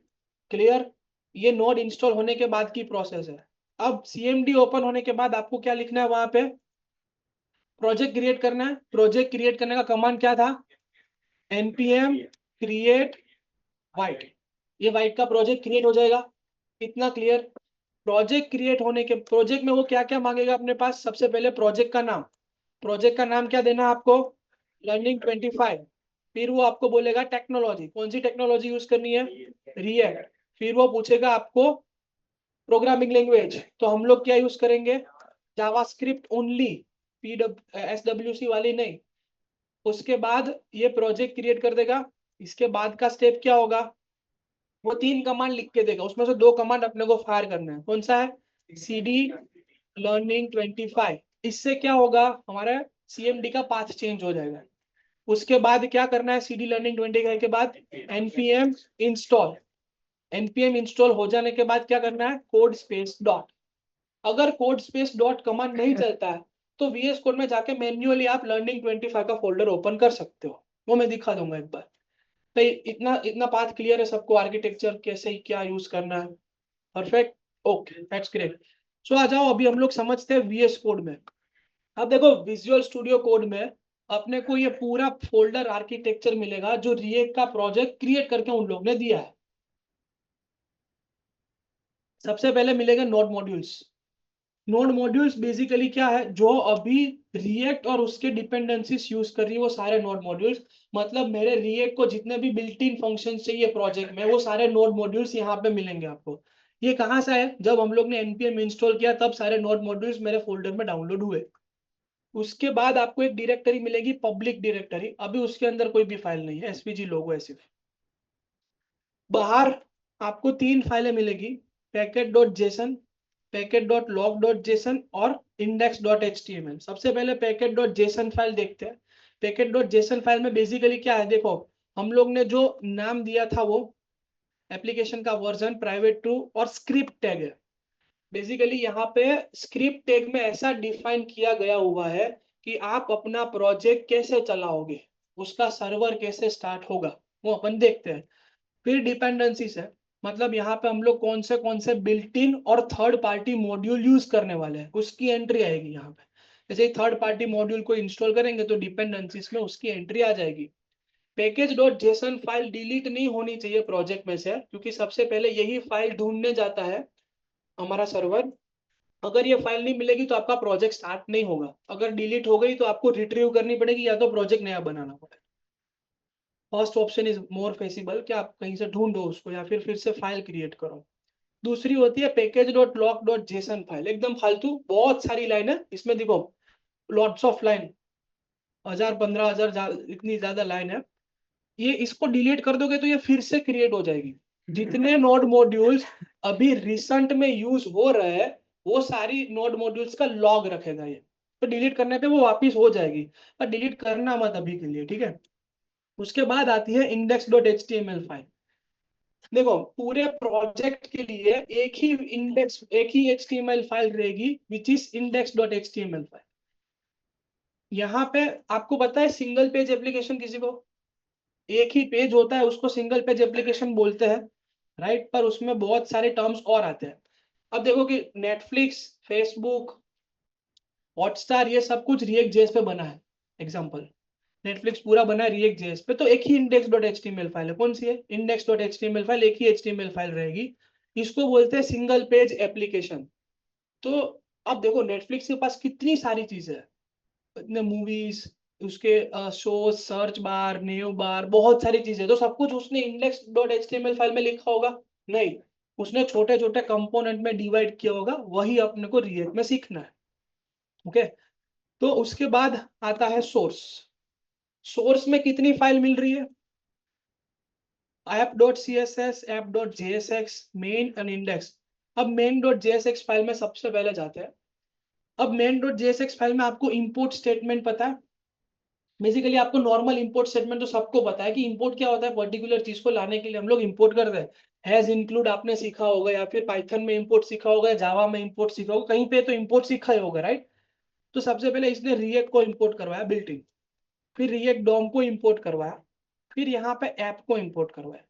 क्लियर? ये नोड इंस्टॉल होने के बाद की प्रोसेस है। अब CMD ओपन होने के बाद आपको क्या लिखना है, वहां पे प्रोजेक्ट क्रिएट करना है। प्रोजेक्ट क्रिएट करने का कमांड क्या था, npm क्रिएट व्हाइट, ये व्हाइट का प्रोजेक्ट क्रिएट हो जाएगा। इतना क्लियर? प्रोजेक्ट क्रिएट होने के, प्रोजेक्ट में वो क्या क्या मांगेगा अपने पास, सबसे पहले प्रोजेक्ट का नाम। प्रोजेक्ट का नाम क्या देना है आपको, लर्निंग 25। फिर वो आपको बोलेगा टेक्नोलॉजी, कौन सी टेक्नोलॉजी यूज करनी है, रिएक्ट। फिर वो पूछेगा आपको प्रोग्रामिंग लैंग्वेज, तो हम लोग क्या यूज करेंगे, जावास्क्रिप्ट ओनली, SWC वाली नहीं। उसके बाद ये प्रोजेक्ट क्रिएट कर देगा। इसके बाद का स्टेप क्या होगा, वो 3 कमांड लिख के देगा, उसमें से 2 कमांड अपने को फायर करना है। कौन सा है, CD लर्निंग 25। इससे क्या होगा, हमारा CMD का पाथ चेंज हो जाएगा। उसके बाद क्या करना है, CD लर्निंग 25 के बाद npm इंस्टॉल। npm इंस्टॉल हो जाने के बाद क्या करना है, कोड स्पेस डॉट। अगर कोड स्पेस डॉट कमांड नहीं चलता है तो VS कोड में जाके मैन्युअली आप लर्निंग 25 का फोल्डर ओपन कर सकते हो, वो मैं दिखा दूंगा एक बार। तो इतना इतना बात क्लियर है सबको, आर्किटेक्चर कैसे क्या यूज करना है, परफेक्ट, ओके, दैट्स ग्रेट। सो आ जाओ, अभी हम लोग समझते हैं VS कोड में। अब देखो, विजुअल स्टूडियो कोड में अपने को ये पूरा फोल्डर आर्किटेक्चर मिलेगा जो रिएक्ट का प्रोजेक्ट क्रिएट करके उन लोग ने दिया है। सबसे पहले मिलेगा node modules. Node modules basically क्या है, जो अभी रिएक्ट और उसके डिपेंडेंसीज यूज कर रही है वो सारे नोड मॉड्यूल्स, मतलब मेरे रिएक्ट को जितने भी बिल्ट इन फंक्शन चाहिए प्रोजेक्ट में वो सारे नोड मॉड्यूल्स यहाँ पे मिलेंगे आपको। ये कहाँ से आया? जब हम लोग ने npm इंस्टॉल किया तब सारे नोड मॉड्यूल्स मेरे फोल्डर में डाउनलोड हुए। उसके बाद आपको एक डायरेक्टरी मिलेगी, पब्लिक डायरेक्टरी, अभी उसके अंदर कोई भी फाइल नहीं है, एसवीजी लोगो है सिर्फ। बाहर आपको 3 फाइलें मिलेगी, packet dot JSON, packet dot log dot JSON और इंडेक्स डॉट एचटीएमएल। सबसे पहले पैकेट डॉट जेसन फाइल देखते हैं। पैकेट डॉट जेसन फाइल में बेसिकली क्या है, देखो हम लोग ने जो नाम दिया था वो एप्लीकेशन का वर्जन, प्राइवेट टू और स्क्रिप्ट टैग है। बेसिकली यहाँ पे स्क्रिप्ट टैग में ऐसा डिफाइन किया गया हुआ है कि आप अपना प्रोजेक्ट कैसे चलाओगे, उसका सर्वर कैसे स्टार्ट होगा, वो अपन देखते हैं। फिर डिपेंडेंसीज है, मतलब यहाँ पे हम लोग कौन से बिल्ट इन और थर्ड पार्टी मॉड्यूल यूज करने वाले हैं, उसकी एंट्री आएगी यहाँ पे। जैसे ही थर्ड पार्टी मॉड्यूल को इंस्टॉल करेंगे तो डिपेंडेंसीज में उसकी एंट्री आ जाएगी। Package dot JSON file delete नहीं होनी चाहिए प्रोजेक्ट में से, क्योंकि सबसे पहले यही फाइल ढूंढने जाता है हमारा सर्वर। अगर ये फाइल नहीं मिलेगी तो आपका प्रोजेक्ट स्टार्ट नहीं होगा, अगर डिलीट हो गई तो आपको रिट्रीव करनी पड़ेगी या तो प्रोजेक्ट नया बनाना पड़ेगा। First option is more feasible कि आप कहीं से ढूंढो उसको या फिर से फाइल क्रिएट करो। दूसरी होती है package dot lock dot JSON file, एकदम फालतू, बहुत सारी लाइन है इसमें, देखो लॉट्स ऑफ लाइन, 1000 15,000 इतनी ज्यादा लाइन है। ये इसको डिलीट कर दोगे तो ये फिर से क्रिएट हो जाएगी। जितने नोड मॉड्यूल्स अभी रिसेंट में यूज हो रहे हैं वो सारी नोड मॉड्यूल्स का लॉग रखेगा ये, तो डिलीट करने पे वो वापिस हो जाएगी, पर डिलीट करना मत अभी के लिए, ठीक है। उसके बाद आती है index dot H T M L file. देखो पूरे प्रोजेक्ट के लिए एक ही H T M L file रहेगी, which is index dot H T M L file. यहाँ पे आपको पता है सिंगल पेज एप्लीकेशन किसी को, एक ही पेज होता है उसको सिंगल पेज एप्लीकेशन बोलते हैं, राइट, पर उसमें बहुत सारे टर्म्स और आते हैं। अब देखो कि नेटफ्लिक्स, फेसबुक, हॉटस्टार, ये सब कुछ रिएक्ट जेएस पे बना है। एग्जांपल, नेटफ्लिक्स पूरा बना है रिएक्ट जेएस पे, तो एक ही इंडेक्स डॉट एचटीएमएल फाइल है, कौन सी है, इंडेक्स डॉट एचटीएमएल फाइल, एक ही एचटीएमएल फाइल रहेगी। इसको बोलते हैं सिंगल पेज एप्लीकेशन। तो अब देखो नेटफ्लिक्स के पास कितनी सारी चीजें हैं, इतने मूवीज, उसके शो, सर्च बार, न्यू बार, बहुत सारी चीजें, तो सब कुछ उसने इंडेक्स डॉट एचटीएमएल फाइल में लिखा होगा? नहीं, उसने छोटे छोटे कंपोनेंट में डिवाइड किया होगा, वही अपने को रिएक्ट में सीखना है। ओके, तो उसके बाद आता है सोर्स। सोर्स में कितनी फाइल मिल रही है, app dot C S S, app dot J S X, main and index. अब main dot J S X file में सबसे पहले जाते हैं। अब main dot J S X file में आपको इंपोर्ट स्टेटमेंट पता है? बेसिकली आपको नॉर्मल इंपोर्ट स्टेटमेंट तो सबको पता है कि इंपोर्ट क्या होता है, पर्टिकुलर चीज को लाने के लिए हम लोग इंपोर्ट करते हैं। हैज इंक्लूड आपने सीखा होगा, या फिर पाइथन में इंपोर्ट सीखा होगा, जावा में इंपोर्ट सीखा होगा, कहीं पे तो इंपोर्ट सीखा ही होगा, राइट। तो सबसे पहले इसने रिएक्ट को इंपोर्ट करवाया बिल्ट इन, फिर रिएक्ट डॉम को इंपोर्ट करवाया, फिर यहाँ पे ऐप को इंपोर्ट करवाया।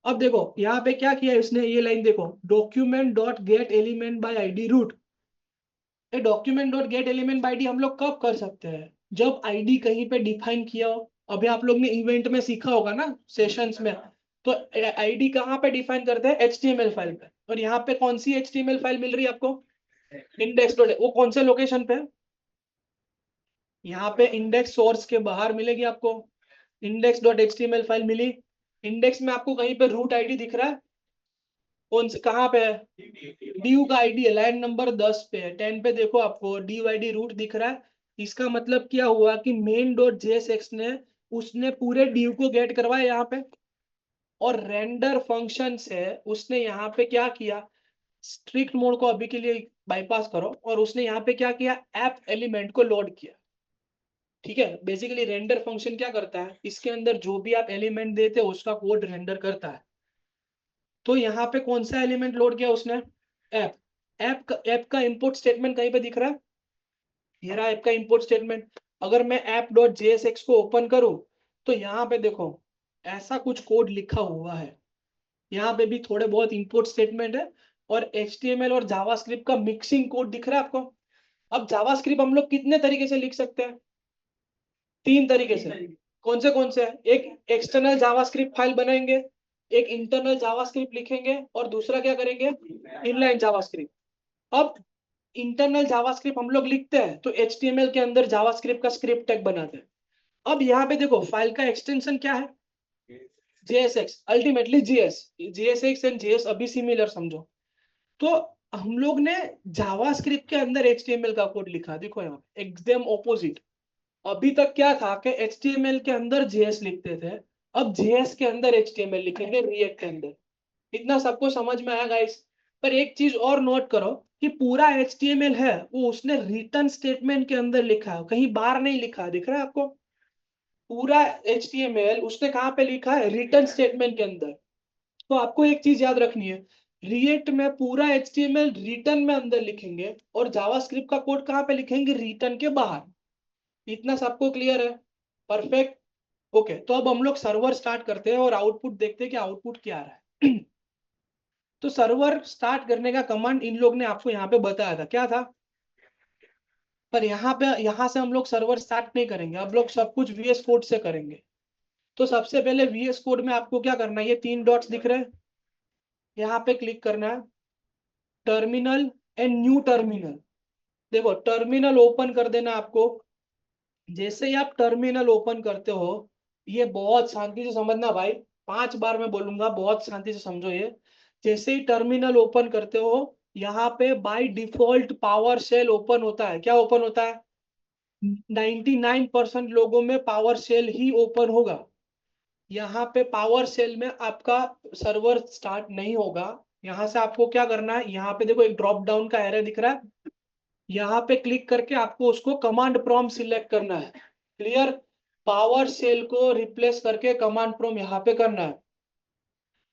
अब देखो यहाँ पे क्या किया इसने, ये लाइन देखो, document dot get element by ID root. ये document dot get element by ID हम लोग कब कर सकते हैं, जब आईडी कहीं पे डिफाइन किया हो। अभी आप लोग ने इवेंट में सीखा होगा ना, सेशंस में, तो आईडी कहाँ पे डिफाइन करते हैं, एचटीएमएल फाइल पे। और यहाँ पे कौन सी एचटीएमएल फाइल मिल रही है आपको, इंडेक्स डॉट, वो कौन से लोकेशन पे, यहाँ पे इंडेक्स सोर्स के बाहर मिलेगी आपको, इंडेक्स डॉट एचटीएमएल फाइल मिली। इंडेक्स में आपको कहीं पे रूट आईडी दिख रहा है, कौन से कहाँ पे है, ड्यू का आईडी है, लाइन नंबर 10 पे है, 10 पे देखो आपको ड्यू आईडी रूट दिख रहा है। इसका मतलब क्या हुआ कि मेन डॉट जेएसएक्स ने उसने पूरे ड्यू को गेट करवाया यहाँ पे, और रेंडर फंक्शन से उसने यहाँ पे क्या किया, स्ट्रिक्ट मोड को अभी के लिए बाईपास करो, और उसने यहाँ पे क्या किया, ऐप एलिमेंट को लोड किया। ठीक है, बेसिकली रेंडर फंक्शन क्या करता है, इसके अंदर जो भी आप एलिमेंट देते हो उसका कोड रेंडर करता है। तो यहाँ पे कौन सा एलिमेंट लोड किया उसने, ऐप। ऐप का इंपोर्ट स्टेटमेंट कहीं पे दिख रहा है, ये रहा ऐप का इंपोर्ट स्टेटमेंट। अगर मैं ऐप डॉट जेएसएक्स को ओपन करूं तो यहाँ पे देखो ऐसा कुछ कोड लिखा हुआ है, यहाँ पे भी थोड़े बहुत इंपोर्ट स्टेटमेंट है, और एचटीएमएल और जावास्क्रिप्ट का मिक्सिंग कोड दिख रहा है आपको। अब जावास्क्रिप्ट हम लोग कितने तरीके से लिख सकते हैं, 3 तरीके से। कौन से एक एक्सटर्नल जावास्क्रिप्ट फाइल बनाएंगे, एक इंटरनल जावास्क्रिप्ट लिखेंगे, और दूसरा क्या करेंगे, इनलाइन जावास्क्रिप्ट। अब इंटरनल जावास्क्रिप्ट हम लोग लिखते हैं तो एचटीएमएल के अंदर जावास्क्रिप्ट का स्क्रिप्ट टैग बनाते हैं। अब यहाँ पे देखो फाइल का एक्सटेंशन क्या है, JSX, ultimately GS, JSX and JS अभी सिमिलर समझो, तो हम लोग ने जावास्क्रिप्ट के अंदर HTML का कोड लिखा, देखो यहाँ एकदम ऑपोजिट। अभी तक क्या था कि HTML के अंदर JS लिखते थे, अब JS के अंदर HTML लिखेंगे रिएक्ट के अंदर। इतना सबको समझ में आया गाइस? पर एक चीज और नोट करो कि पूरा HTML है वो उसने रिटर्न स्टेटमेंट के अंदर लिखा है, कहीं बाहर नहीं लिखा है, दिख रहा है आपको? पूरा HTML उसने कहाँ पे लिखा है? रिटर्न स्टेटमेंट के अंदर। तो आपको एक चीज याद रखनी है, रिएक्ट में पूरा HTML रिटर्न में अंदर लिखेंगे और जावास्क्रिप्ट का कोड कहाँ पे लिखेंगे? रिटर्न के बाहर। इतना सबको क्लियर है? परफेक्ट। ओके, तो अब हम लोग सर्वर स्टार्ट करते हैं और आउटपुट देखते हैं कि आउटपुट क्या आ रहा है। तो सर्वर स्टार्ट करने का कमांड इन लोग ने आपको यहाँ पे बताया था, क्या था? पर यहाँ से हम लोग सर्वर स्टार्ट नहीं करेंगे, अब लोग सब कुछ VS कोड से करेंगे। तो सबसे पहले VS कोड में आपको क्या करना है, ये 3 डॉट्स दिख रहे हैं, यहाँ पे क्लिक करना है, टर्मिनल एंड न्यू टर्मिनल। देखो टर्मिनल ओपन कर देना आपको। जैसे ही आप टर्मिनल ओपन करते हो, ये बहुत शांति से समझना भाई, 5 बार मैं बोलूंगा, बहुत शांति से समझो ये। जैसे ही टर्मिनल ओपन करते हो, यहाँ पे by default PowerShell open होता है। क्या ओपन होता है? 99% लोगों में पावर शेल ही ओपन होगा। यहाँ पे पावर शेल में आपका सर्वर स्टार्ट नहीं होगा। यहाँ से आपको क्या करना है, यहाँ पे देखो एक ड्रॉप डाउन का एरो दिख रहा है, यहाँ पे क्लिक करके आपको उसको कमांड प्रॉम्प्ट सिलेक्ट करना है। क्लियर? पावर शेल को रिप्लेस करके कमांड प्रॉम्प्ट यहाँ पे करना है।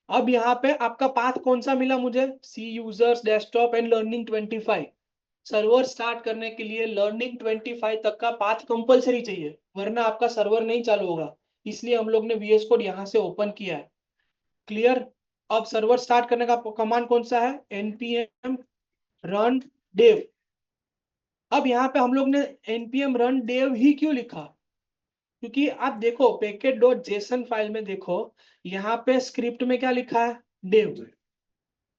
अब यहाँ पे आपका पाथ कौन सा मिला मुझे? C users, desktop and learning 25। Server start करने के लिए लर्निंग 25 तक का पाथ कंपलसरी चाहिए, वरना आपका सर्वर नहीं चालू होगा। इसलिए हम लोग ने VS कोड यहाँ से ओपन किया है। क्लियर? अब सर्वर स्टार्ट करने का कमांड कौन सा है? npm run dev। अब यहाँ पे हम लोग ने npm run dev ही क्यों लिखा? क्योंकि आप देखो पैकेट डॉट जेसन फाइल में देखो, यहाँ पे स्क्रिप्ट में क्या लिखा है? dev।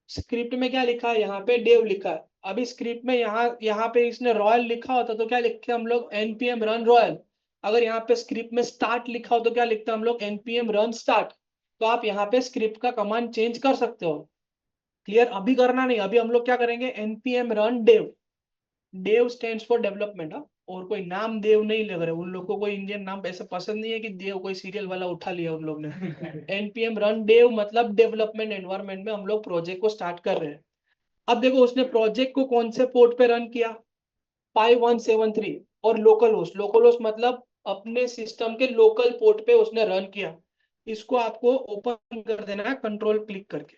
स्क्रिप्ट में क्या लिखा है? यहाँ पे dev लिखा है। अभी स्क्रिप्ट में यहाँ पे इसने रॉयल लिखा होता तो क्या लिखते हम लोग? npm run royal। अगर यहाँ पे स्क्रिप्ट में स्टार्ट लिखा हो तो क्या लिखते हम लोग? npm run start। तो आप यहाँ पे स्क्रिप्ट का कमांड चेंज कर सकते हो। क्लियर? अभी करना नहीं, अभी हम लोग क्या करेंगे? npm run dev। Dev stands for development. और कोई नाम देव नहीं लग रहे उन लोग को, कोई इंडियन नाम ऐसा पसंद नहीं है कि देव कोई सीरियल वाला उठा लिया उन लोग ने। npm रन देव मतलब डेवलपमेंट एनवायरनमेंट में हम लोग प्रोजेक्ट को स्टार्ट कर रहे हैं। अब देखो उसने प्रोजेक्ट को कौन से पोर्ट पे रन किया? 5173। और लोकल होस्ट मतलब अपने सिस्टम के लोकल पोर्ट पे उसने रन किया। इसको आपको ओपन कर देना है कंट्रोल क्लिक करके।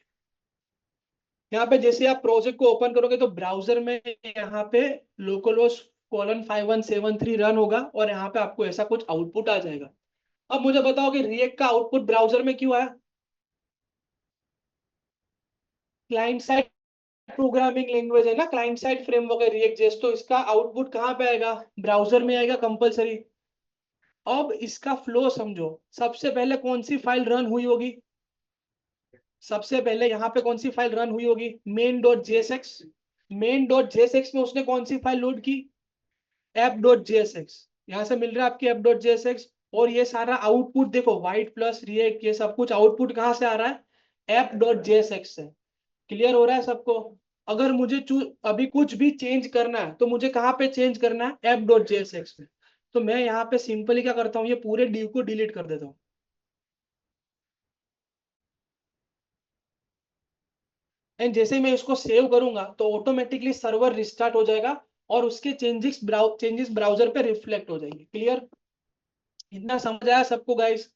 यहाँ पे जैसे आप प्रोजेक्ट को ओपन करोगे तो ब्राउजर में यहाँ पे localhost:5173 रन होगा और यहाँ पे आपको ऐसा कुछ आउटपुट आ जाएगा। अब मुझे बताओ कि रिएक्ट का आउटपुट ब्राउजर में क्यों आया? क्लाइंट साइड प्रोग्रामिंग लैंग्वेज है ना, क्लाइंट साइड फ्रेमवर्क है रिएक्ट जेएस, तो इसका आउटपुट कहाँ पे आएगा? ब्राउजर में आएगा कंपलसरी। अब इसका फ्लो समझो, सबसे पहले कौन सी फाइल रन हुई होगी? सबसे पहले यहाँ पे कौन सी फाइल रन हुई होगी? main.jsx। main.jsx में उसने कौन सी फाइल लोड की? app.jsx। यहाँ से मिल रहा है आपकी app.jsx। और ये सारा आउटपुट देखो व्हाइट प्लस रिएक्ट, ये सब कुछ आउटपुट कहाँ से आ रहा है? app.jsx से। क्लियर हो रहा है सबको? अगर मुझे अभी कुछ भी चेंज करना है तो मुझे कहाँ पे चेंज करना है? app.jsx में। तो मैं यहाँ पे सिंपली क्या करता हूँ, ये पूरे div को डिलीट कर देता हूँ। एंड जैसे ही मैं इसको सेव करूंगा तो ऑटोमेटिकली सर्वर रिस्टार्ट हो जाएगा और उसके चेंजेस ब्राउजर पे रिफ्लेक्ट हो जाएंगे। क्लियर? इतना समझ आया सबको गाइस?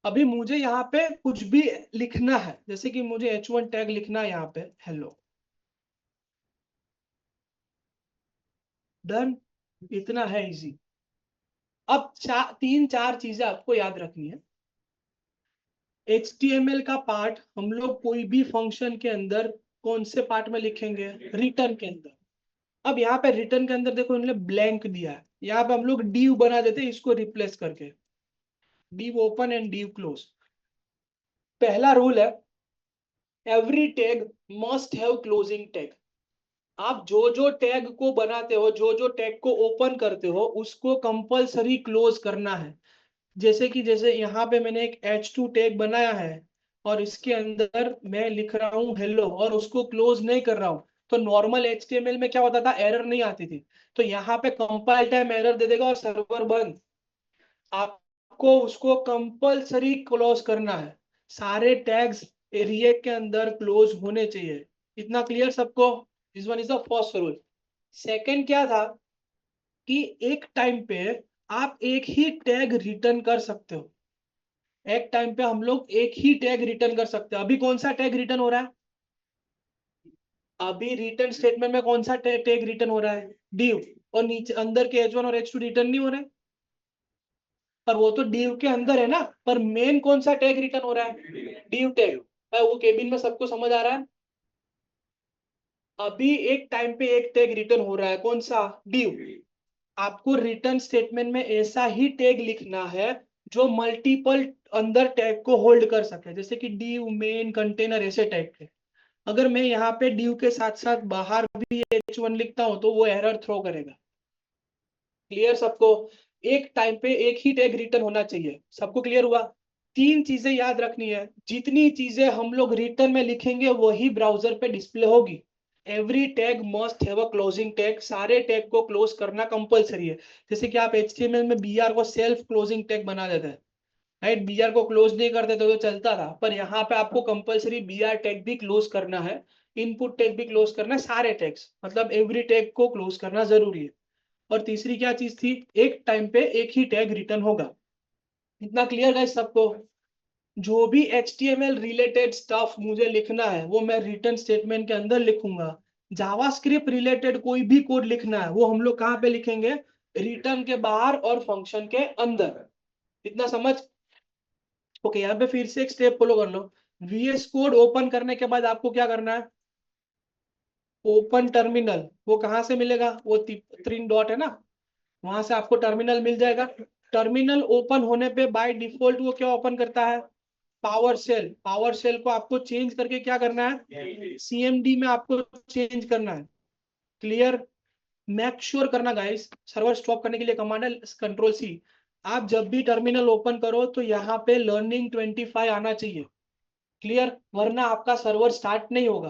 अभी मुझे यहाँ पे कुछ भी लिखना है, जैसे कि मुझे h1 टैग लिखना है यहाँ पे हेलो। डन। इतना है इजी। अब 3-4 चीजें आपको याद रखनी है। HTML का पार्ट हम लोग कोई भी फंक्शन के अंदर कौन से पार्ट में लिखेंगे? रिटर्न के अंदर। अब यहाँ पे रिटर्न के अंदर देखो इन्होंने ब्लैंक दिया है, यहाँ पे हम लोग div बना देते हैं इसको रिप्लेस करके, div open and div close. पहला रूल है every tag must have closing tag. आप जो जो टैग को बनाते हो, जो जो टैग को ओपन करते हो उसको कंपलसरी क्लोज करना है। जैसे कि जैसे यहाँ पे मैंने एक h2 टैग बनाया है, और इसके अंदर मैं लिख रहा हूँ हेलो और उसको क्लोज नहीं कर रहा हूँ, तो नॉर्मल HTML में क्या होता था, एरर नहीं आती थी। तो यहाँ पे कंपाइल टाइम एरर दे देगा और सर्वर बंद। आपको उसको कंपलसरी क्लोज करना है, सारे टैग्स रिएक्ट के अंदर क्लोज होने चाहिए। इतना क्लियर सबको? This one is the first rule. Second क्या था कि एक टाइम पे आप एक ही टैग रिटर्न कर सकते हो। एक टाइम पे हम लोग एक ही टैग रिटर्न कर सकते हैं। अभी कौन सा टैग रिटर्न हो रहा है? अभी रिटर्न स्टेटमेंट में कौन सा टैग रिटर्न हो रहा है? डिव। और नीचे अंदर के H1 और H2 रिटर्न नहीं हो रहे, पर वो तो डिव के अंदर है ना। पर मेन कौन सा टैग रिटर्न हो रहा है? Div tag. वो केबिन में सबको समझ आ रहा है? अभी एक टाइम पे एक टैग रिटर्न हो रहा है, कौन सा? डिव। आपको रिटर्न स्टेटमेंट में ऐसा ही टैग लिखना है जो मल्टीपल अंदर टैग को होल्ड कर सके, जैसे कि डिव, मेन, कंटेनर, ऐसे टैग के। अगर मैं यहाँ पे डिव के साथ साथ बाहर भी H1 लिखता हूं तो वो एरर थ्रो करेगा। क्लियर सबको? एक टाइम पे एक ही टैग रिटर्न होना चाहिए। सबको क्लियर हुआ? तीन चीजें याद रखनी है, जितनी चीजें हम लोग रिटर्न में लिखेंगे वही ब्राउजर पे डिस्प्ले होगी। Every tag must have a closing tag, सारे टैग को क्लोज करना कंपलसरी है। जैसे कि आप HTML में BR को सेल्फ क्लोजिंग टैग बना देते हैं, राइट? BR को क्लोज नहीं करते तो चलता था, पर यहाँ पे आपको कंपलसरी BR टैग भी क्लोज करना है, इनपुट टैग भी क्लोज करना है, सारे टैग्स, मतलब एवरी टैग को क्लोज करना जरूरी है। और तीसरी क्या चीज थी? एक टाइम पे एक ही टैग रिटर्न होगा। इतना क्लियर है सबको? जो भी HTML रिलेटेड स्टफ मुझे लिखना है वो मैं रिटर्न स्टेटमेंट के अंदर लिखूंगा। जावास्क्रिप्ट रिलेटेड कोई भी कोड लिखना है वो हम लोग कहाँ पे लिखेंगे? रिटर्न के बाहर और फंक्शन के अंदर। इतना समझ? ओके, यहाँ पे फिर से एक स्टेप फॉलो कर लो। VS कोड ओपन करने के बाद आपको क्या करना है? Open terminal. वो कहाँ से मिलेगा? वो तीन डॉट है ना, वहां से आपको टर्मिनल मिल जाएगा। टर्मिनल ओपन होने पे बाय डिफॉल्ट वो क्या ओपन करता है? Power shell. पावर शेल को आपको चेंज करके क्या करना है? CMD में आपको चेंज करना है। क्लियर? मेक श्योर करना गाइस, सर्वर स्टॉप करने के लिए कमांड है Ctrl+C। आप जब भी टर्मिनल ओपन करो तो यहाँ पे learning25 आना चाहिए। क्लियर? वरना आपका सर्वर स्टार्ट नहीं होगा।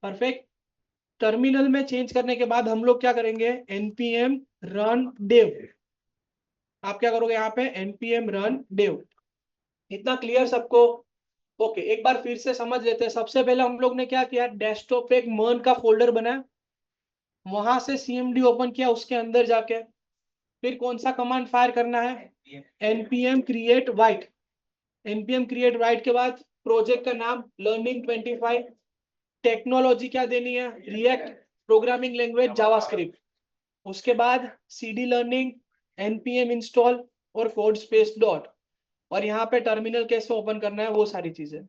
परफेक्ट। टर्मिनल में चेंज करने के बाद हम लोग क्या करेंगे? npm run dev। आप क्या करोगे यहाँ पे? npm run dev। इतना क्लियर सबको? ओके, एक बार फिर से समझ लेते हैं। सबसे पहले हम लोग ने क्या किया? डेस्कटॉप पे एक मर्न का फोल्डर बनाया, वहां से CMD ओपन किया, उसके अंदर जाके फिर कौन सा कमांड फायर करना है? npm create white। npm create white के बाद प्रोजेक्ट का नाम learning25, टेक्नोलॉजी क्या देनी है? React, programming language JavaScript. उसके बाद CD लर्निंग, npm इंस्टॉल और कोड स्पेस डॉट। और यहाँ पे टर्मिनल कैसे ओपन करना है वो सारी चीजें।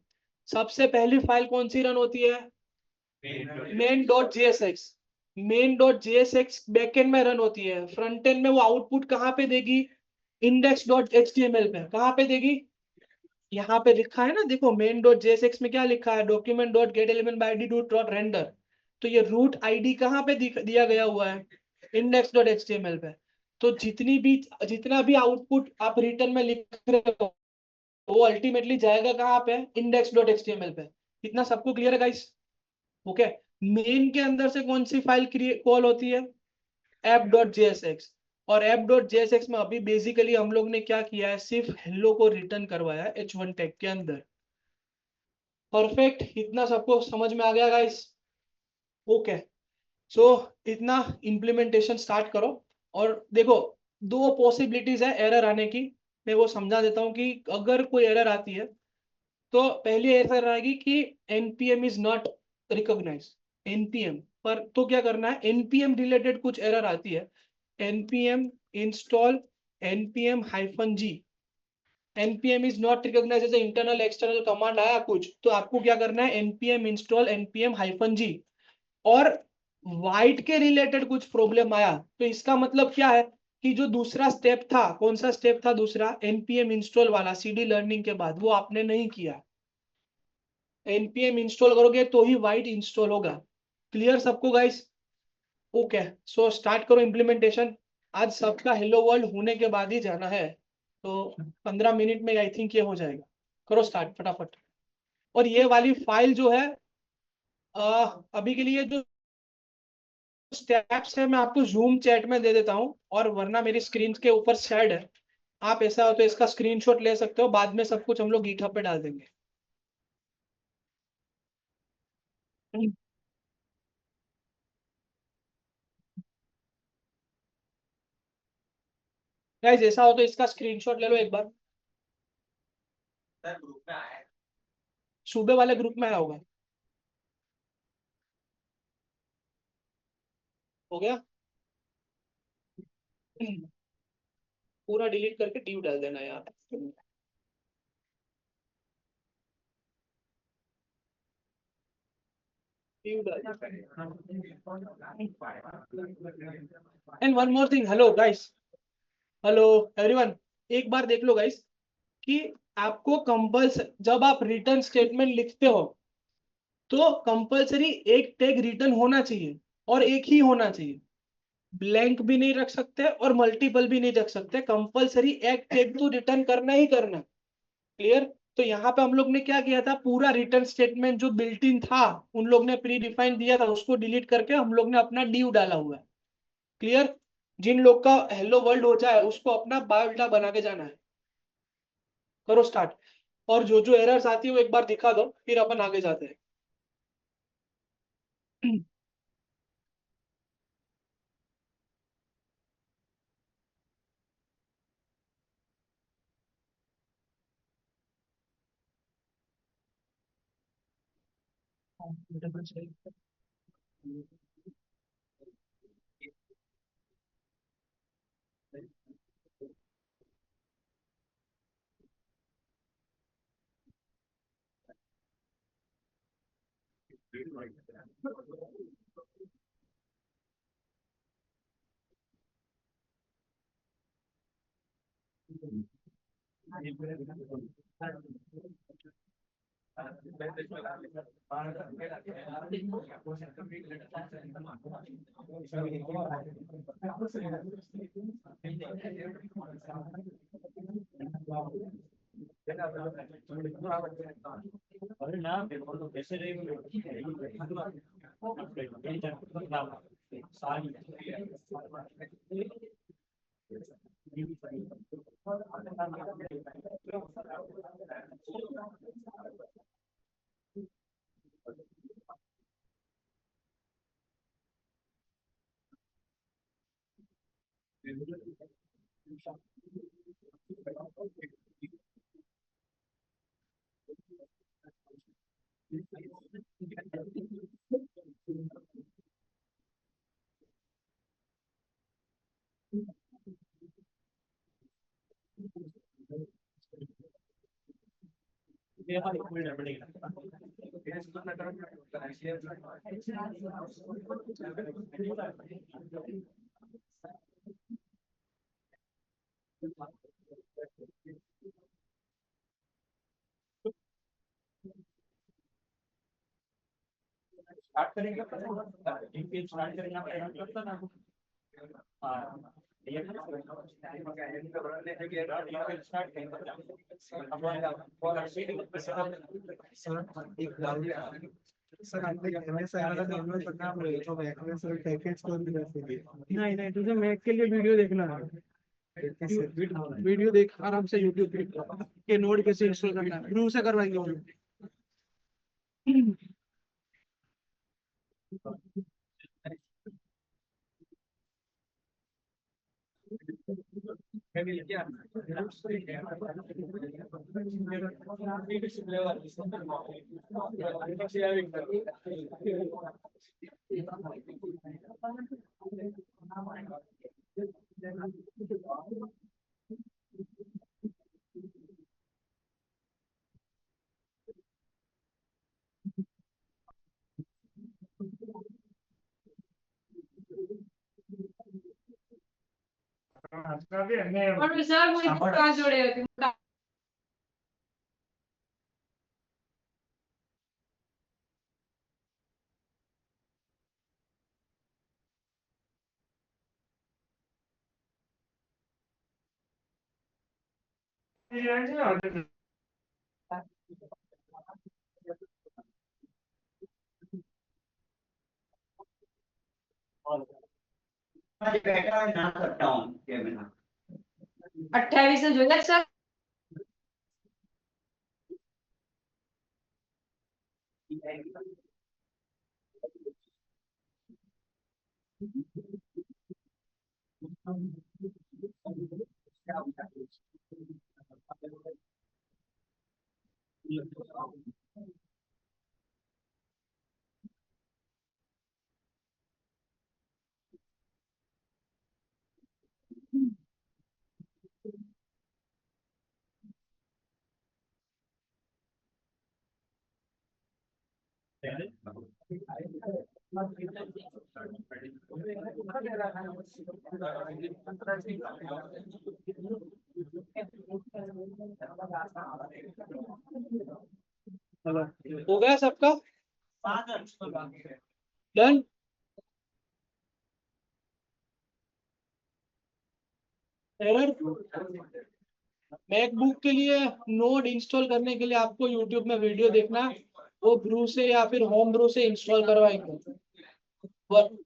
सबसे पहली फाइल कौन सी रन होती है? main.jsx। main.jsx बैकएंड में रन होती है। फ्रंट एंड में वो आउटपुट कहाँ पे देगी? index.html पे। कहाँ पे देगी? यहाँ पे लिखा है ना, देखो main.jsx में क्या लिखा है? document.getElementById.render। तो ये रूट आईडी कहाँ पे दिया गया हुआ है? index.html पे। तो जितना भी आउटपुट आप रिटर्न में लिख रहे हो वो अल्टीमेटली जाएगा कहाँ पे? index.html पे। इतना सबको क्लियर है गाइस? ओके। मेन के अंदर से कौन सी फाइल कॉल होती है? app.jsx। और app.jsx में अभी बेसिकली हम लोग ने क्या किया है? सिर्फ हेलो को रिटर्न करवाया है H1 टैग के अंदर। परफेक्ट। इतना सबको समझ में आ गया गाइस? ओके। सो इतना इम्प्लीमेंटेशन स्टार्ट करो। और देखो, दो पॉसिबिलिटीज है एरर आने की। मैं वो समझा देता हूँ कि अगर कोई एरर आती है तो पहली एरर आएगी कि npm is not recognise. npm पर तो क्या करना है? npm रिलेटेड कुछ एरर आती है, npm install npm-g, npm is not recognise as internal external command आया कुछ, तो आपको क्या करना है? npm install npm-g। और वाइट के रिलेटेड कुछ प्रॉब्लम आया तो इसका मतलब क्या है कि जो दूसरा स्टेप था, कौन सा स्टेप था दूसरा? npm इंस्टॉल वाला CD लर्निंग के बाद, वो आपने नहीं किया। npm इंस्टॉल करोगे तो ही वाइट इंस्टॉल होगा। क्लियर सबको गाइस? ओके। सो स्टार्ट करो इम्प्लीमेंटेशन। आज सबका हेलो वर्ल्ड होने के बाद ही जाना है, तो 15 मिनट में आई थिंक ये हो जाएगा। करो स्टार्ट फटाफट। और ये वाली फाइल जो है, अभी के लिए जो स्टेप्स है मैं आपको जूम चैट में दे देता हूँ, और वरना मेरी स्क्रीन के ऊपर शेयर्ड है। आप ऐसा हो तो इसका स्क्रीनशॉट ले सकते हो, बाद में सब कुछ हम लोग गिटहब पे डाल देंगे। गाइस ऐसा हो तो इसका स्क्रीनशॉट ले लो एक बार। सुबह वाले ग्रुप में आया होगा। हो गया। पूरा डिलीट करके ड्यू डाल देना यार। ड्यू डाल। And one more thing, hello guys, hello everyone, एक बार देख लो गाइस कि आपको कंपल्स जब आप रिटर्न स्टेटमेंट लिखते हो तो कंपलसरी एक टैग रिटर्न होना चाहिए, और एक ही होना चाहिए। ब्लैंक भी नहीं रख सकते और मल्टीपल भी नहीं रख सकते, कंपलसरी एक टैग तो रिटर्न करना ही करना। क्लियर? तो यहाँ पे हम लोग ने क्या किया था, पूरा रिटर्न स्टेटमेंट जो बिल्ट इन था, उन लोग ने प्री डिफाइन दिया था, उसको डिलीट करके हम लोग ने अपना ड्यू डाला हुआ है। क्लियर? जिन लोग का हेलो वर्ल्ड हो जाए उसको अपना बायोडाटा बना के जाना है। करो स्टार्ट। और जो जो एरर्स आती है वो एक बार दिखा दो, फिर अपन आगे जाते हैं। सर आपने एमएस वाला डाउनलोड करना पड़ेगा तो मैक सर पैकेज कौन दिया सर नहीं नहीं तुझे मैक के लिए वीडियो देखना है वीडियो देख आराम से यूट्यूब पे के नोड कैसे इंस्टॉल करना है ग्रुप से करवाएंगे वो और विशाल मुझे कहाँ जोड़े होते हैं? अठ्ठावीस જોઈએ સર हो गया सबका डन। एरर मैकबुक के लिए नोड इंस्टॉल करने के लिए आपको यूट्यूब में वीडियो देखना, वो ब्रू से या फिर होम ब्रू से इंस्टॉल करवाएंगे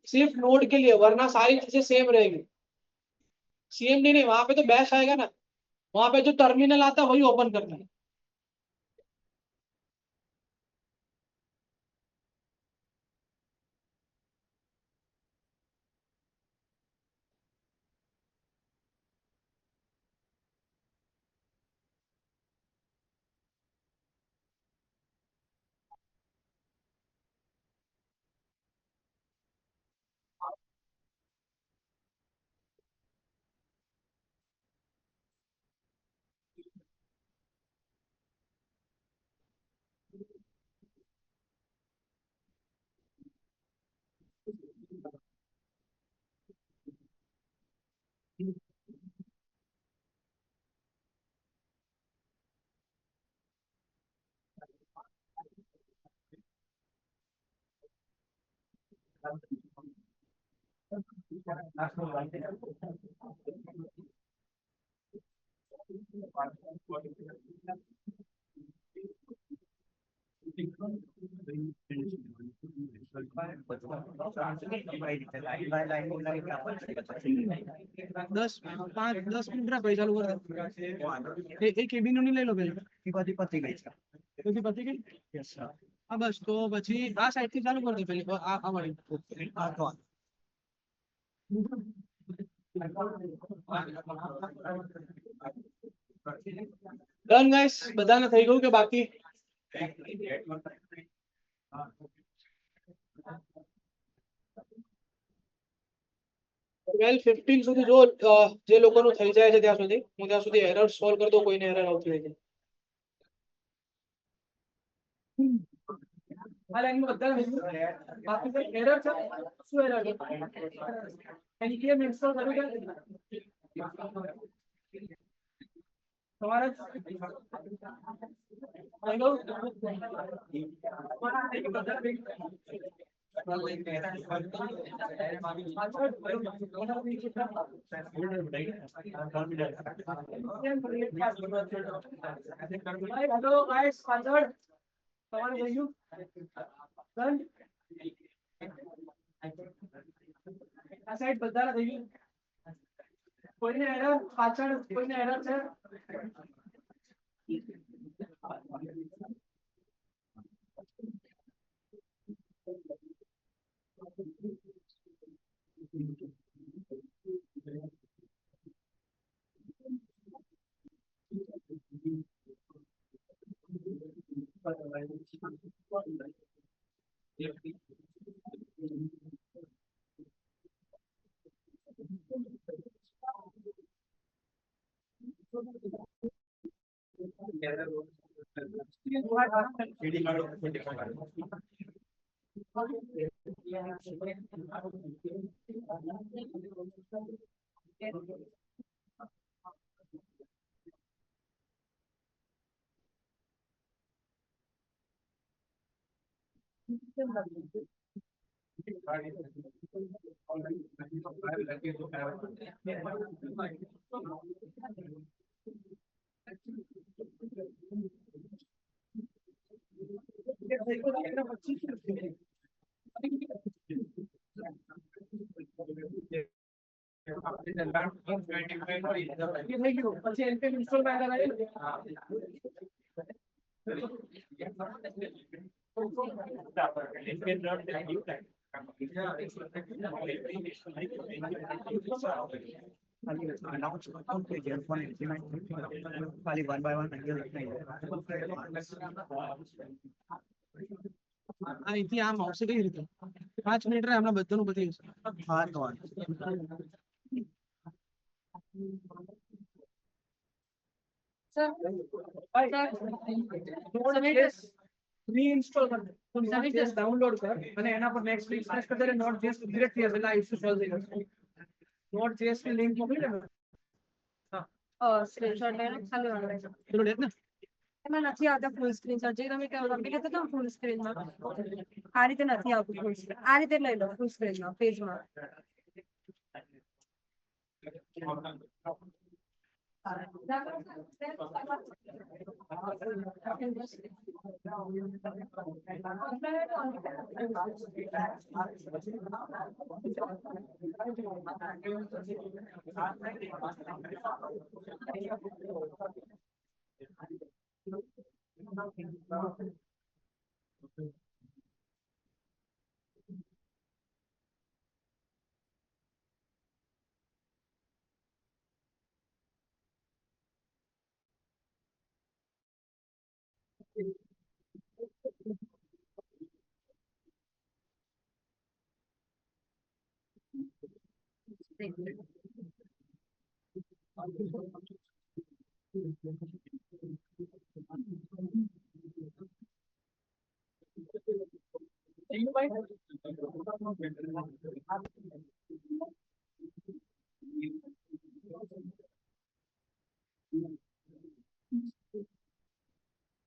सिर्फ नोड के लिए, वरना सारी चीजें सेम रहेगी। सीएमडी नहीं, वहां पे तो बैश आएगा ना, वहां पे जो टर्मिनल आता है वही ओपन करना है। दस 5-10 मिनट रहा पैसा लोग एक केबिन नहीं ले लो पहले पति गई हाँ बस तो પછી આ સાઈડ થી ચાલુ કરી દે પેલી આ વાળી ડન ગાઈસ, બધાને થઈ ગયું કે બાકી? 12:15 સુધી જો જે લોકોનું થઈ જાય છે ત્યાં સુધી હું ત્યાં સુધી એરર સોલ્વ કરી દઉં, કોઈને એરર આવતી હોય છે। આ લાઈનમાં બધા બાકી કોઈ એરર છે શું એરર છે એની કેમ ઇન્સ્ટોલ કર્યું કે તમારે હેલો ગાઈસ પાછળ તમારે જોયું ડન આ સાઈડ બધાને થઈ ગયું કોઈને એરર પાછળ કોઈને એરર છે ये नहीं क्यों પછી npm install માં કરાય ખાલી one by one નહીં અહીંથી આમ આવશે કઈ રીતે 5 મિનિટ રે હમણાં બધાનું બધી જશે હા તો Sir, રીઇન્સ્ટોલ કર તો નોટ.js ડાઉનલોડ કર અને એના પર નેક્સ્ટ રિફ્રેશ કરી દે નોટ.js ડિરેક્ટ થઈ જશે એટલે આ ઇશ્યુ સોલ્વ થઈ જશે નોટ.js ની લિંક મોકલી દે screenshot લેને ખાલી વાંધો પેલો ડેટ ને એમાં નથી આવતા ફૂલ સ્ક્રીન શોટ જે તમે લંબી કહેતા હતા ફૂલ સ્ક્રીનમાં આ રીતે નથી આવતું ફૂલ સ્ક્રીન આ રીતે લઈ લો ફૂલ સ્ક્રીનમાં પેજમાં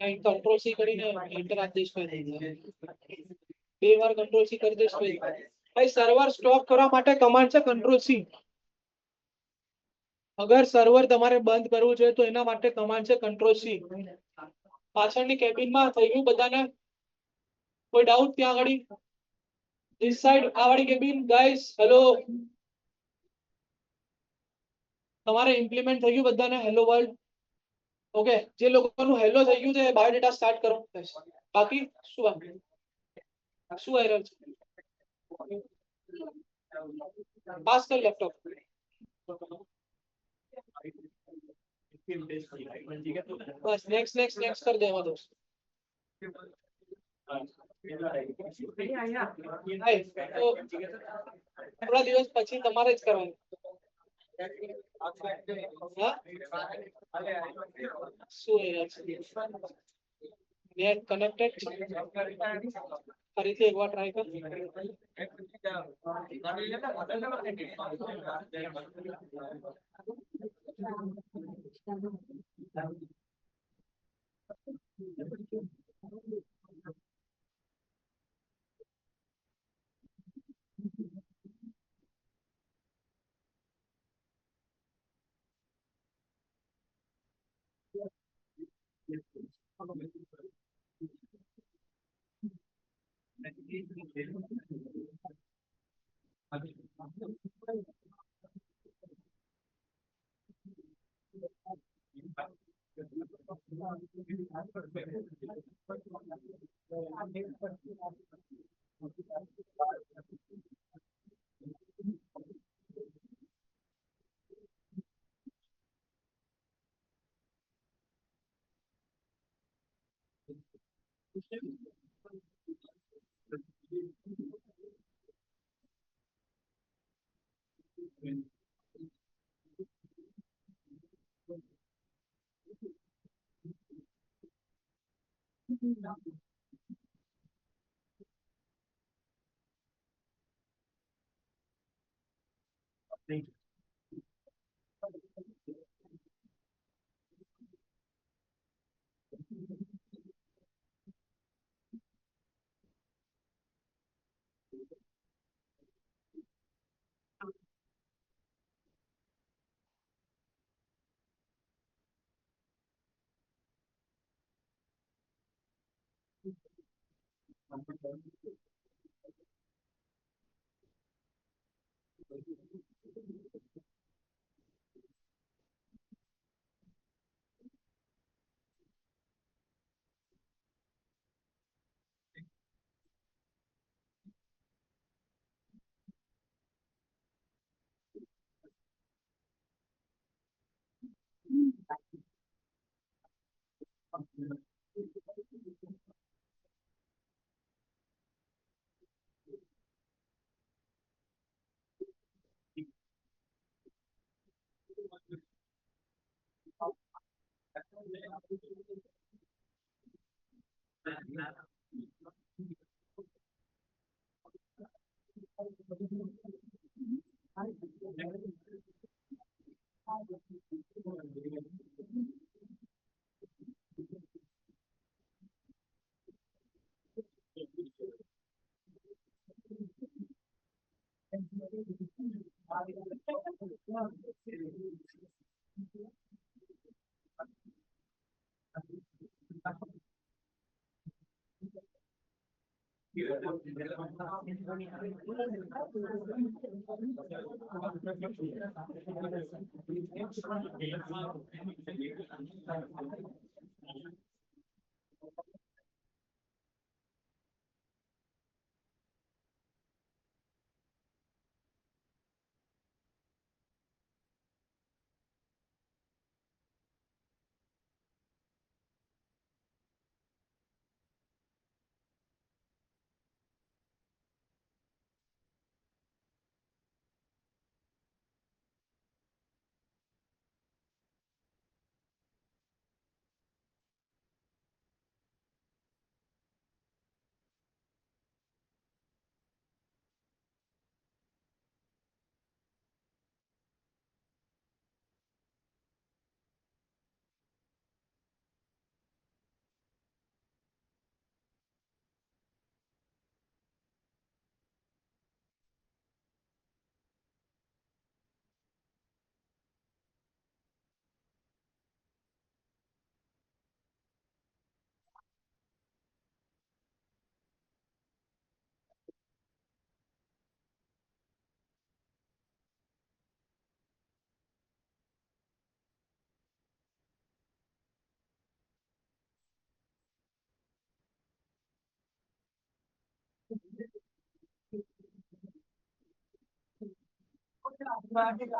કંટ્રોલ સી કરીને એન્ટર આપી દઈશ બે વાર કંટ્રોલ સી કરી દઈશ ભાઈ સર્વર સ્ટોપ કરવા માટે કમાન્ડ છે કંટ્રોલ સી અગર સર્વર તમારે બંધ કરવું જોઈએ તો એના માટે કમાન્ડ છે કંટ્રોલ સી પાછળની કેબિનમાં થઈ ગયું બધાને કોઈ ડાઉટ ત્યાં આગળ this side આ વાળી કેબિન ગાઈસ હેલો તમારે ઇમ્પ્લિમેન્ટ થઈ ગયું બધાને હેલો વર્લ્ડ ઓકે જે લોકોનું હેલો થઈ ગયું છે બાયોડેટા સ્ટાર્ટ કરો બાકી શું એરર છે પાસ કર લેપટોપ બસ નેક્સ્ટ કર દેવા દો થોડા દિવસ પછી તમારે જ કરવાનું શું એરર છે નેટ કનેક્ટેડ ફરીથી એકવાર ટ્રાય કર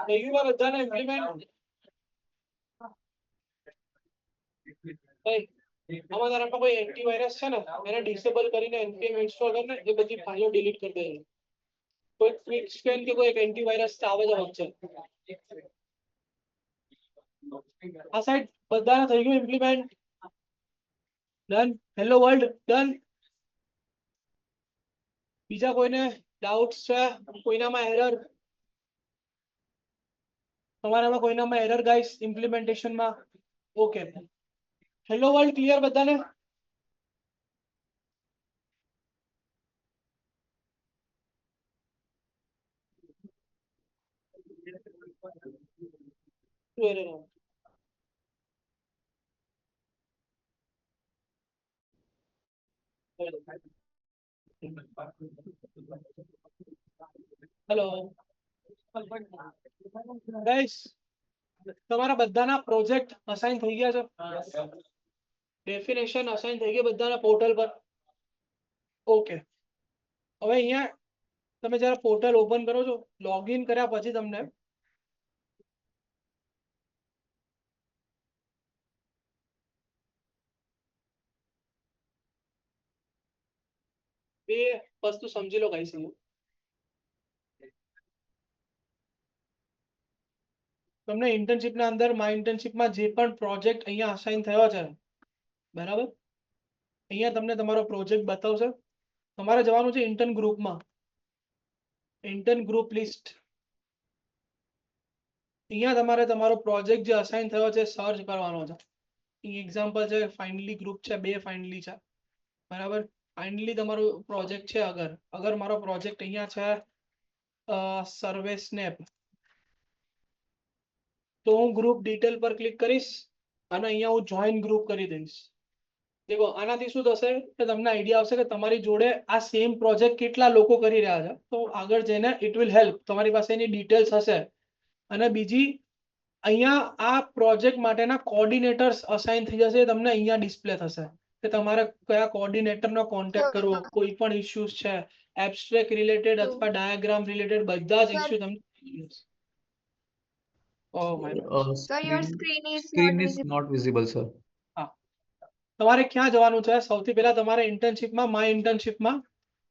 થઈ ગયું બધાને ઇમ્પ્લિમેન્ટ? આમાં તારામાં કોઈ એન્ટીવાયરસ છે ને એને ડિસેબલ કરીને npm ઇન્સ્ટોલ કરીને એ બધી ફાઇલો ડિલીટ કરી દે. કોઈ ક્વિક સ્કેન કે કોઈ એક એન્ટીવાયરસ આવે છે વચ્ચે. આ સાઈડ બધાને થઈ ગયું implement? Done. Hello world done. બીજા કોઈને ડાઉટ્સ છે? કોઈનામાં એરર? તમારામાં કોઈનામાં એરર ગાઈસ ઇમ્પ્લિમેન્ટેશનમાં? ઓકે. હેલો વર્લ્ડ ક્લિયર બધાને? શું error આવે? હેલો ગાઈસ, તમારા બધાના પ્રોજેક્ટ અસાઇન થઈ ગયા છે? ડેફિનેશન અસાઇન થઈ ગઈ બધાના પોર્ટલ પર? ઓકે. હવે અહીંયા તમે જ્યારે પોર્ટલ ઓપન કરો છો, લોગિન કર્યા પછી તમને બે વસ્તુ સમજી લો ગાઈસ. તમને ઇન્ટર્નશિપના અંદર માય ઇન્ટર્નશિપમાં જે પણ પ્રોજેક્ટ અહીંયા અસાઇન થયો છે, બરાબર, અહીંયા તમને તમારો પ્રોજેક્ટ બતાવશે. તમારે જવાનું છે ઇન્ટર્ન ગ્રુપમાં, ઇન્ટર્ન ગ્રુપ લિસ્ટ. અહીંયા તમારે તમારો પ્રોજેક્ટ જે અસાઇન થયો છે સર્ચ કરવાનો છે. અહીં એક્ઝામ્પલ છે, ફાઇનલી ગ્રુપ છે, 2 ફાઇનલી છે, બરાબર. ફાઇનલી તમારો પ્રોજેક્ટ છે, અગર મારો પ્રોજેક્ટ અહીંયા છે સર્વે સ્નેપ, તો હું ગ્રુપ ડિટેલ પર ક્લિક કરીશ અને અહીંયા હું જોઈન ગ્રુપ કરી દઈશ. દેખો આનાથી શું થશે કે તમને આઈડિયા આવશે કે તમારી જોડે આ સેમ પ્રોજેક્ટ કેટલા લોકો કરી રહ્યા છે, તો આગળ જઈને ઇટ વિલ હેલ્પ, તમારી પાસે એની ડિટેલ્સ હશે. અને બીજી અહીંયા આ પ્રોજેક્ટ માટેના કોઓર્ડિનેટર્સ અસાઇન થઈ જશે, તમને અહીંયા ડિસ્પ્લે થશે કે તમારે કયા કોઓર્ડિનેટરનો કોન્ટેક્ટ કરવો, કોઈ પણ ઇશ્યુઝ છે એબ્સ્ટ્રેક્ટ રિલેટેડ અથવા ડાયાગ્રામ રિલેટેડ બધા જ ઇશ્યુ તમને. Oh my God. Sir, your Screen screen is is not not visible, sir. તમારે ક્યાં જવાનું છે? સૌથી પહેલા તમારે ઇન્ટર્નશિપમાં, માય ઇન્ટર્નશિપમાં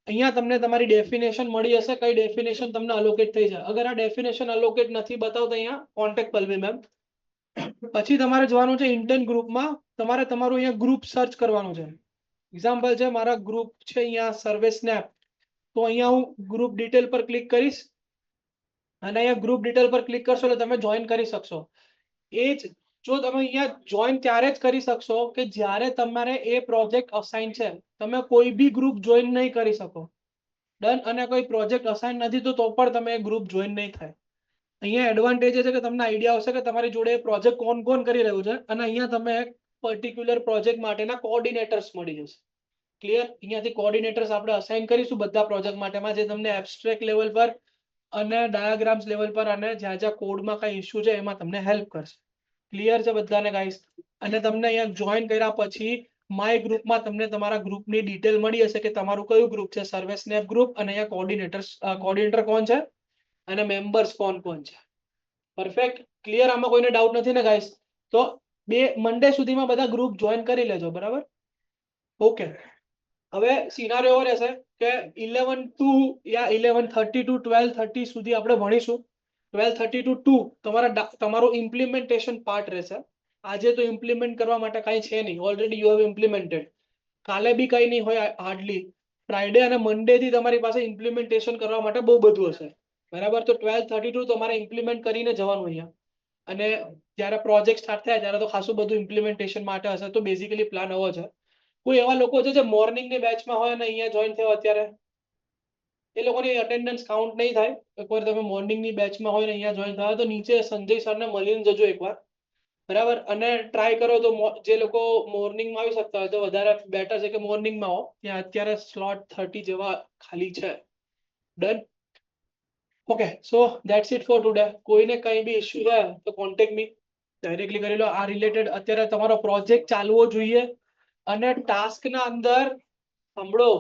અહીંયા તમને તમારી ડેફિનેશન મળી હશે, કઈ ડેફિનેશન તમને અલોકેટ થઈ જાય. અગર આ ડેફિનેશન અલોકેટ નથી બતાવતા અહીંયા કોન્ટેક્ટ પલ્લવી મેમ. પછી તમારે જવાનું છે ઇન્ટર્ન ગ્રુપમાં, તમારે તમારું અહીંયા ગ્રુપ સર્ચ કરવાનું છે. એક્ઝામ્પલ છે મારા ગ્રુપ છે અહીંયા સર્વે સ્નેપ, તો અહીંયા હું ગ્રુપ ડિટેલ પર ક્લિક કરીશ અને અહીંયા ગ્રુપ ડિટેલ પર ક્લિક કરશો એટલે તમે જોઈન કરી શકશો. એ જ જો તમે અહીંયા જોઈન ત્યારે જ કરી શકશો કે જ્યારે તમારે એ પ્રોજેક્ટ અસાઇન છે. તમે કોઈ બી ગ્રુપ જોઈન નહીં કરી શકો. ડન. અને કોઈ પ્રોજેક્ટ અસાઇન નથી તો પણ તમે એ ગ્રુપ જોઈન નહીં થાય. અહીંયા એડવાન્ટેજ છે કે તમને આઈડિયા આવશે કે તમારી જોડે પ્રોજેક્ટ કોણ કોણ કરી રહ્યું છે, અને અહીંયા તમે પર્ટિક્યુલર પ્રોજેક્ટ માટેના કોઓર્ડિનેટર્સ મળી જશે. ક્લિયર? અહીંયાથી કોઓર્ડિનેટર્સ આપણે અસાઇન કરીશું બધા પ્રોજેક્ટ માટેમાં, જે તમને એબ્સ્ટ્રેક્ટ લેવલ પર અને ડાયાગ્રામ્સ લેવલ પર અને જ્યાં જ્યાં કોડમાં કઈ ઇશ્યુ છે એમાં તમને હેલ્પ કરશે. ક્લિયર છે બધાને ગાઈસ? અને તમને અહીંયા જોઈન કર્યા પછી માય ગ્રુપમાં તમને તમારા ગ્રુપની ડિટેલ મળી હશે કે તમારું કયું ગ્રુપ છે, સર્વે સ્નેપ ગ્રુપ, અને અહીંયા કોઓર્ડિનેટર કોણ છે અને મેમ્બર્સ કોણ કોણ છે. પરફેક્ટ. ક્લિયર? આમાં કોઈને ડાઉટ નથી ને ગાઈસ? તો મંડે સુધીમાં બધા ગ્રુપ જોઈન કરી લેજો. બરાબર? ઓકે. હવે સિનારીઓ એવો રહેશે કે 11 to યા 11:30 to 12:30 સુધી આપણે ભણીશું. 12:30 to 2 તમારું ઇમ્પ્લિમેન્ટેશન પાર્ટ રહેશે. આજે તો ઇમ્પ્લિમેન્ટ કરવા માટે કાંઈ છે નહીં, ઓલરેડી યુ હેવ ઇમ્પ્લિમેન્ટેડ. કાલે બી કંઈ નહીં હોય હાર્ડલી. ફ્રાઈડે અને મંડે થી તમારી પાસે ઇમ્પ્લિમેન્ટેશન કરવા માટે બહુ બધું હશે. બરાબર? તો 12:32 તમારે ઇમ્પ્લિમેન્ટ કરીને જવાનું અહીંયા. અને જ્યારે પ્રોજેક્ટ સ્ટાર્ટ થાય ત્યારે તો ખાસું બધું ઇમ્પ્લિમેન્ટેશન માટે હશે. તો બેઝિકલી પ્લાન આવો છે. કોઈ એવા લોકો છે જે મોર્નિંગની બેચમાં હોય અને અહીંયા જોઈન થયો અત્યારે? એ લોકોની અટેન્ડન્સ કાઉન્ટ નહીં થાય. એકવાર તમે મોર્નિંગની બેચમાં હોય ને અહીંયા જોઈન થયા તો નીચે સંજય સરને મળીને જજો એકવાર. બરાબર? અને ટ્રાય કરો તો જે લોકો મોર્નિંગમાં આવી શકતા હોય તો વધારે બેટર છે કે મોર્નિંગમાં આવો. ત્યાં અત્યારે સ્લોટ 30 જેવા ખાલી છે. Done? Okay. So that's it four today. કોઈને કંઈ બી ઇશ્યુ છે તો કોન્ટેક્ટ મી, ડાયરેક્ટલી કરી લો. આ રિલેટેડ અત્યારે તમારો પ્રોજેક્ટ ચાલવો જોઈએ. અને ટાસ્કના અંદર સાંભળો,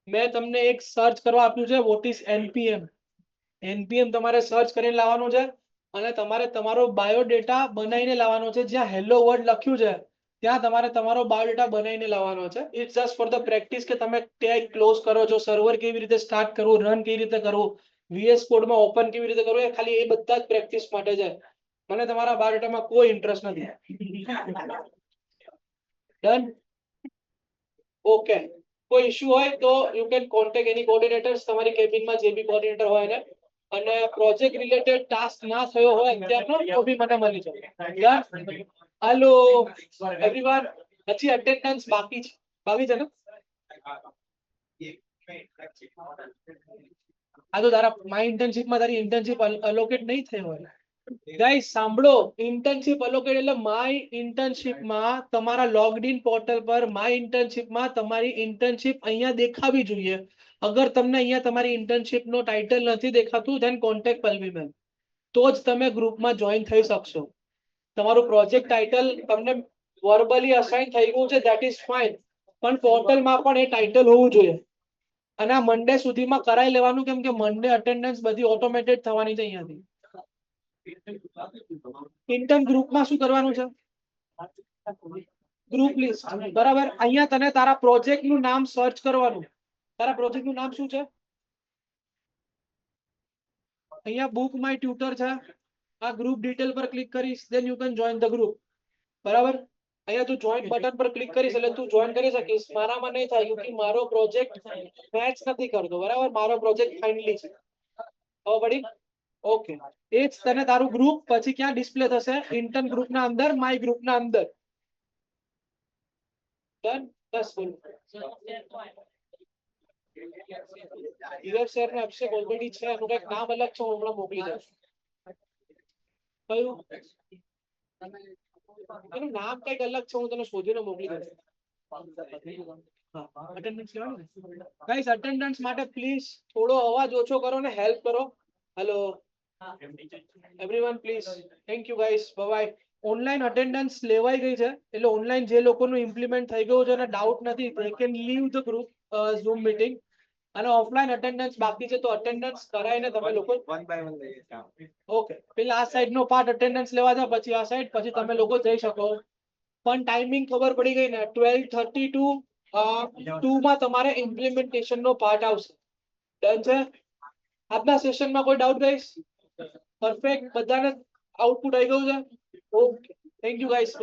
મેં તમને એક સર્ચ કરવા આપ્યું છે, વોટ ઇઝ એનપીએમ. એનપીએમ તમારે સર્ચ કરીને લાવવાનું છે અને તમારે તમારો બાયોડેટા બનાવીને લાવવાનો છે. જ્યાં હેલો વર્ડ લખ્યું છે ત્યાં તમારે તમારો બાયોડેટા બનાવીને લાવવાનો છે. It's just for the practice કે તમે ટેગ ક્લોઝ કરો છો, સર્વર કેવી રીતે સ્ટાર્ટ કરવું, રન કેવી રીતે કરવું, વીએસ કોડમાં ઓપન કેવી રીતે કરવું, એ ખાલી એ બધા જ પ્રેક્ટિસ માટે છે. મને તમારા બાયોડેટામાં કોઈ ઇન્ટરેસ્ટ નથી. ડન? ઓકે. કોઈ ઇશ્યુ હોય તો યુ કેન કોન્ટેક્ટ એની કોઓર્ડિનેટર્સ, તમારી કેબિનમાં જે બી કોઓર્ડિનેટર હોય એને. અને પ્રોજેક્ટ રિલેટેડ ટાસ્ક ના થયો હોય અત્યારનો તો બી મને મળી જાય. Hello everyone. હજી અટેન્ડન્સ બાકી છે ને? આ તો તારા માય ઇન્ટર્નશિપમાં તારી ઇન્ટર્નશિપ અલોકેટ નહીં થઈ હોય. ગાઈસ સાંભળો, ઇન્ટર્નશિપ અલોકેટ એટલે માય ઇન્ટર્નશિપમાં તમારા લોગ્ડ ઇન પોર્ટલ પર માય ઇન્ટર્નશિપમાં તમારી ઇન્ટર્નશિપ અહીંયા દેખાવી જોઈએ. અગર તમને અહીંયા તમારી ઇન્ટર્નશિપ નો ટાઇટલ નથી દેખાતું ધેન કોન્ટેક્ટ પલ્લવી મેમ. તો જ તમે ગ્રુપમાં જોઈન થઈ શકશો. તમારું પ્રોજેક્ટ ટાઇટલ તમને વર્બલી અસાઇન થઈ ગયું છે, ધેટ ઇઝ ફાઇન, પણ પોર્ટલમાં પણ એ ટાઇટલ હોવું જોઈએ. અને આ મંડે સુધીમાં કરાવી લેવાનું, કેમ કે મંડે અટેન્ડન્સ બધી ઓટોમેટેડ થવાની છે અહીંયાથી. ઇન્ટર્ન ગ્રુપમાં શું કરવાનું છે? Group list. બરાબર? અહીંયા તને તારા પ્રોજેક્ટ નું નામ સર્ચ કરવાનું. તારા પ્રોજેક્ટ નું નામ શું છે? અહીંયા બુક માય ટ્યુટર છે. આ ગ્રુપ ડિટેલ પર ક્લિક કરીશ, then you can join the group. બરાબર? અહીંયા તું જોઈન બટન પર ક્લિક કરીશ એટલે તું જોઈન કરી શકીશ. મારામાં નહીં થાય કે મારો પ્રોજેક્ટ મેચ નથી કરતો. બરાબર? મારો પ્રોજેક્ટ ફાઇનલી છે. હવે પડી? ઓકે. એ જ તને તારું ગ્રુપ પછી ક્યાં ડિસ્પ્લે થશે? ઇન્ટર્ન ગ્રુપના અંદર, માય ગ્રુપના અંદર. ડન? બસ બોલ. શેર ને અભિષેક ઓલરેડી છે, એનું કંઈક નામ અલગ છે, હું હમણાં મોકલી દઉં. કયું? એનું નામ કંઈક અલગ છે, હું તને શોધીને મોકલી દઉં. અટેન્ડન્સ લેવાની ગાઈસ અટેન્ડન્સ માટે પ્લીઝ થોડો અવાજ ઓછો કરો ને હેલ્પ કરો hello everyone please thank you guys by online attendance લેવાઈ ગઈ છે એટલે ઓનલાઈન જે લોકોનું ઇમ્પ્લિમેન્ટ થઈ ગયું છે અને ડાઉટ નથી they can leave the group zoom meeting અને ઓફલાઈન અટેન્ડન્સ બાકી છે તો અટેન્ડન્સ કરાઈને તમે લોકો One by one લઈએ છીએ. ઓકે પેલા આ સાઈડ નો પાર્ટ અટેન્ડન્સ લેવા જાવ પછી આ સાઈડ પછી તમે લોકો જઈ શકો પણ ટાઈમિંગ ખબર પડી ગઈ ને 12:30 ટુ 2 માં તમારે ઇમ્પ્લિમેન્ટેશન નો પાર્ટ આવશે ડન છે આજના સેશનમાં કોઈ ડાઉટ ગાઈસ પરફેક્ટ બધાને આઉટપુટ આવી ગયું છે ઓકે થેન્ક યુ ગાઈસ